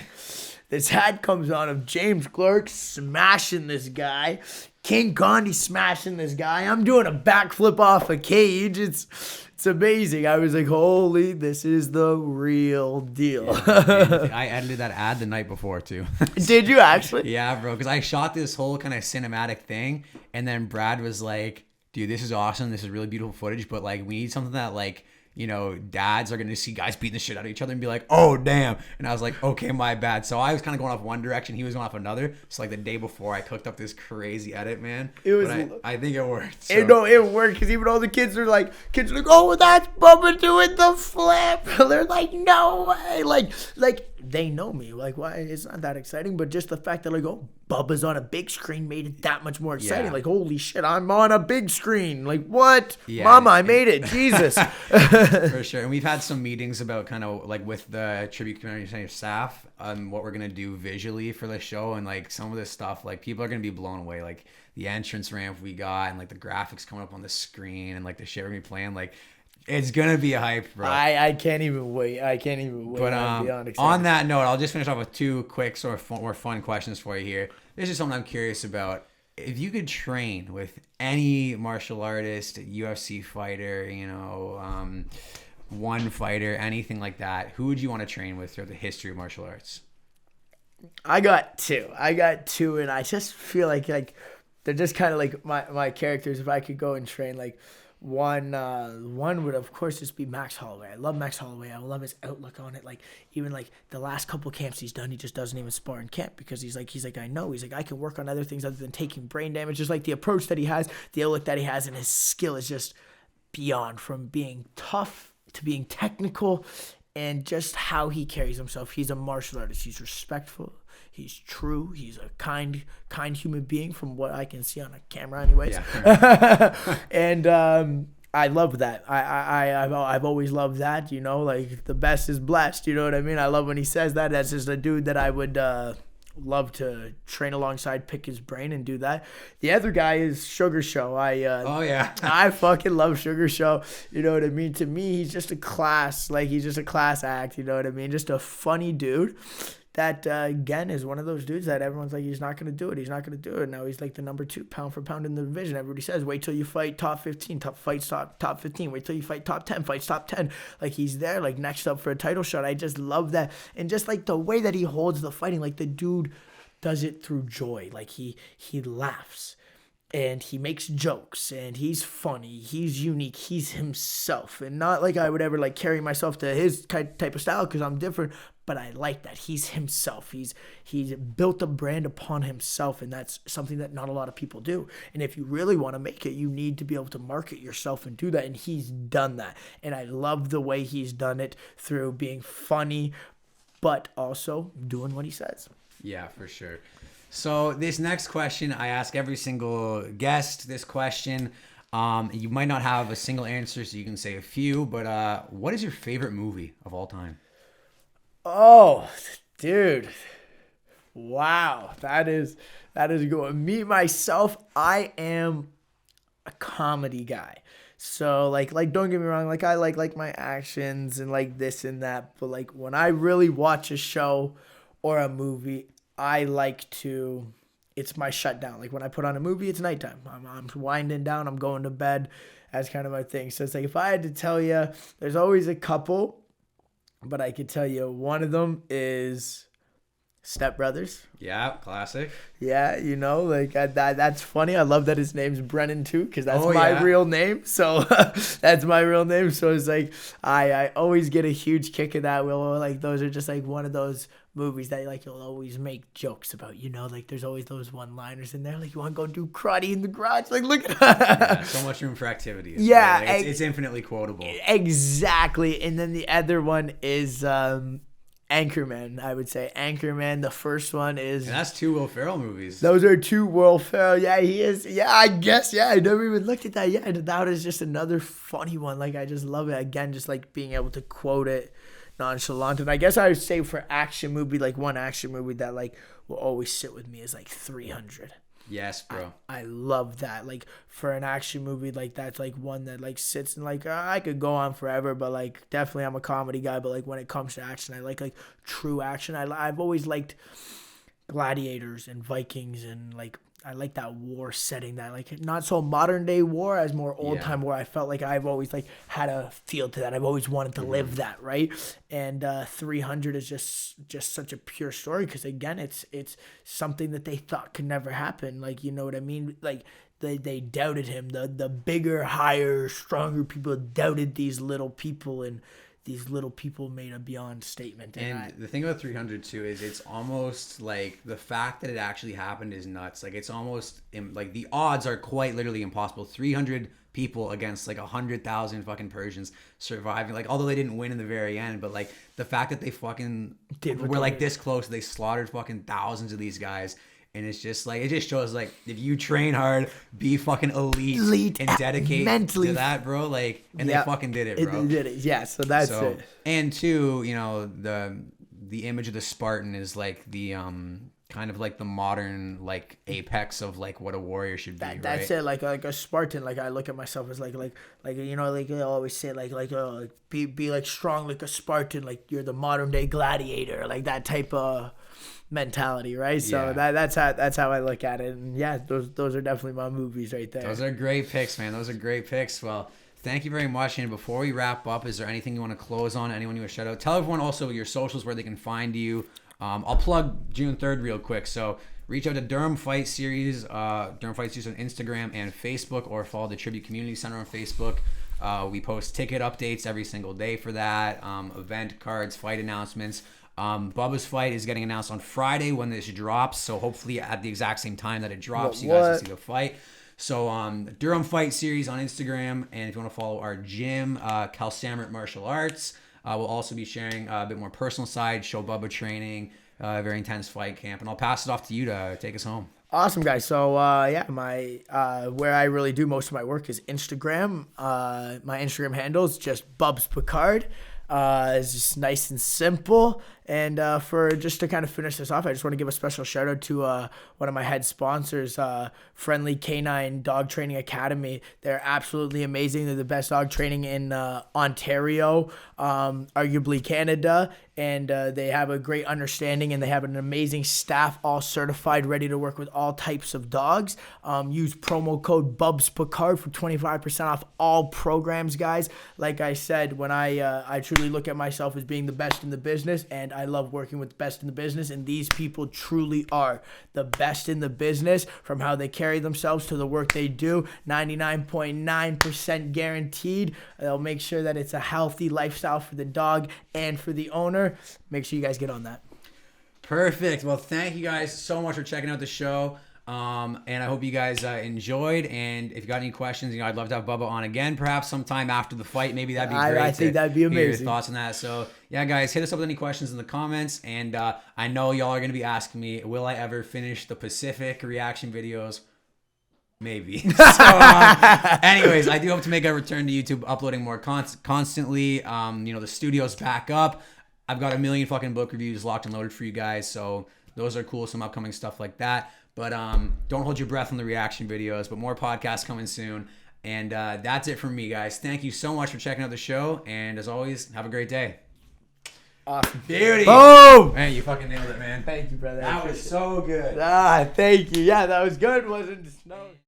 This ad comes on of James Clark smashing this guy. King Condi smashing this guy. I'm doing a backflip off a cage. It's amazing. I was like, holy, this is the real deal. Yeah, I edited that ad the night before too. Did you actually? Yeah, bro. Because I shot this whole kind of cinematic thing, and then Brad was like, dude, this is awesome. This is really beautiful footage, but like we need something that like, you know, dads are going to see guys beating the shit out of each other and be like, oh, damn. And I was like, okay, my bad. So I was kind of going off one direction. He was going off another. So like the day before, I cooked up this crazy edit, man. I think it worked. So. It worked because even all the kids are like, oh, that's Bubba doing the flip. They're like, no way. Like they know me. Like, why? It's not that exciting. But just the fact that like, oh, Bubba's on a big screen made it that much more exciting. Yeah. Like, holy shit, I'm on a big screen. Like, what? Yeah, Mama, I made it. Jesus. For sure. And we've had some meetings about kind of like with the Tribute Community Center staff on what we're going to do visually for the show. And like some of this stuff, like people are going to be blown away. Like the entrance ramp we got and like the graphics coming up on the screen and like the shit we're going to be playing. Like, it's going to be a hype, bro. I can't even wait. But on that note, I'll just finish off with two quick sort of more fun questions for you here. This is something I'm curious about. If you could train with any martial artist, UFC fighter, you know, one fighter, anything like that, who would you want to train with throughout the history of martial arts? I got two, and I just feel like they're just kind of like my characters. If I could go and train like one would of course just be Max Holloway. I love Max Holloway. I love his outlook on it. Like even like the last couple camps he's done, he just doesn't even spar in camp because he's like I know he's like I can work on other things other than taking brain damage. Just like the approach that he has, the outlook that he has, and his skill is just beyond, from being tough to being technical, and just how he carries himself. He's a martial artist. He's respectful. He's true. He's a kind human being from what I can see on a camera anyways. Yeah. And I love that. I've always loved that, you know, like the best is blessed. You know what I mean? I love when he says that. That's just a dude that I would love to train alongside, pick his brain and do that. The other guy is Sugar Show. I fucking love Sugar Show. You know what I mean? To me, he's just a class act. You know what I mean? Just a funny dude. That, again, is one of those dudes that everyone's like, he's not going to do it. He's not going to do it. Now he's like the number 2 pound for pound in the division. Everybody says, wait till you fight top 15, top 15. Wait till you fight top 10, fights top 10. Like he's there, like next up for a title shot. I just love that. And just like the way that he holds the fighting, like the dude does it through joy. Like he laughs. And he makes jokes, and he's funny, he's unique, he's himself. And not like I would ever like carry myself to his type of style because I'm different, but I like that. He's himself. He's built a brand upon himself, and that's something that not a lot of people do. And if you really want to make it, you need to be able to market yourself and do that, and he's done that. And I love the way he's done it through being funny, but also doing what he says. Yeah, for sure. So this next question, I ask every single guest this question. You might not have a single answer, so you can say a few, but what is your favorite movie of all time? Oh, dude. Wow. That is good. Me, myself, I am a comedy guy. So like don't get me wrong, like I like my actions and like this and that, but like when I really watch a show or a movie, I like to, it's my shutdown. Like when I put on a movie, it's nighttime. I'm winding down. I'm going to bed. That's kind of my thing. So it's like if I had to tell you, there's always a couple, but I could tell you one of them is Step Brothers. Yeah, classic. Yeah, you know, like that's funny. I love that his name's Brennan too, because that's Oh, my yeah. real name. So that's my real name. So it's like I always get a huge kick of that. Well, like those are just like one of those movies that like you'll always make jokes about. You know, like there's always those one-liners in there. Like you want to go do karate in the garage. Like look at Yeah, so much room for activity. Yeah, Like, it's infinitely quotable. exactly. And then the other one is Anchorman. I would say Anchorman. The first one is. And that's 2 Will Ferrell movies. Those are 2 Will Ferrell. Yeah, he is. Yeah, I guess. Yeah, I never even looked at that. Yeah, that is just another funny one. Like, I just love it. Again, just like being able to quote it nonchalant. And I guess I would say for action movie, like one action movie that like will always sit with me is like 300. Yes, bro. I love that. Like for an action movie, like that's like one that like sits and like I could go on forever, but like definitely I'm a comedy guy. But like when it comes to action, I like true action. I've always liked gladiators and Vikings and like I like that war setting, that like not so modern day war as more old time war. I felt like I've always like had a feel to that. I've always wanted to live that, right? And 300 is just such a pure story because again, it's something that they thought could never happen. Like you know what I mean? Like they doubted him. The bigger, higher, stronger people doubted these little people, and these little people made a beyond statement. And the thing about 300 too is it's almost like the fact that it actually happened is nuts. Like it's almost like the odds are quite literally impossible. 300 people against like 100,000 fucking Persians surviving. Like although they didn't win in the very end, but like the fact that they fucking were like this close, they slaughtered fucking thousands of these guys. And it's just like, it just shows like if you train hard, be fucking elite and dedicate mentally to that, bro. Like, and they fucking did it, bro. They did it, yeah. So that's it. And two, you know, the image of the Spartan is like the kind of like the modern like apex of like what a warrior should be. That's it. Like a Spartan. Like I look at myself as like you know, like I always say like be like strong like a Spartan. Like you're the modern day gladiator. Like that type of mentality, right? So that's how I look at it. And yeah, those are definitely my movies right there. Those are great picks, man. Those are great picks. Well, thank you very much. And before we wrap up, is there anything you want to close on? Anyone you want to shout out? Tell everyone also your socials where they can find you. I'll plug June 3rd real quick. So reach out to Durham Fight Series on Instagram and Facebook, or follow the Tribute Community Center on Facebook. We post ticket updates every single day for that, event cards, fight announcements. Bubba's fight is getting announced on Friday when this drops, so hopefully at the exact same time that it drops, you guys can see the fight. So Durham Fight Series on Instagram, and if you want to follow our gym, Calsamrit Martial Arts, we'll also be sharing a bit more personal side, show Bubba training, very intense fight camp, and I'll pass it off to you to take us home. Awesome, guys. So my where I really do most of my work is Instagram. My Instagram handle is just Bubba Picard. It's just nice and simple. And for just to kind of finish this off, I just want to give a special shout out to one of my head sponsors, Friendly Canine Dog Training Academy. They're absolutely amazing. They're the best dog training in Ontario, arguably Canada. And they have a great understanding, and they have an amazing staff, all certified, ready to work with all types of dogs. Use promo code BUBSPICARD for 25% off all programs, guys. Like I said, when I truly look at myself as being the best in the business, and I love working with the best in the business, and these people truly are the best in the business, from how they carry themselves to the work they do. 99.9% guaranteed. They'll make sure that it's a healthy lifestyle for the dog and for the owner. Make sure you guys get on that. Perfect. Well, thank you guys so much for checking out the show. And I hope you guys enjoyed. And if you got any questions, I'd love to have Bubba on again, perhaps sometime after the fight. Maybe that'd be great. I think that'd be amazing. Hear your thoughts on that. So yeah, guys, hit us up with any questions in the comments. And I know y'all are going to be asking me, will I ever finish the Pacific reaction videos? Maybe. So, anyways, I do hope to make a return to YouTube, uploading more constantly. The studio's back up. I've got a million fucking book reviews locked and loaded for you guys. So those are cool. Some upcoming stuff like that. But don't hold your breath on the reaction videos. But more podcasts coming soon. And that's it from me, guys. Thank you so much for checking out the show. And as always, have a great day. Awesome. Beauty. Boom. Man, you fucking nailed it, man. Thank you, brother. That was so good. Thank you. Yeah, that was good, wasn't it? No.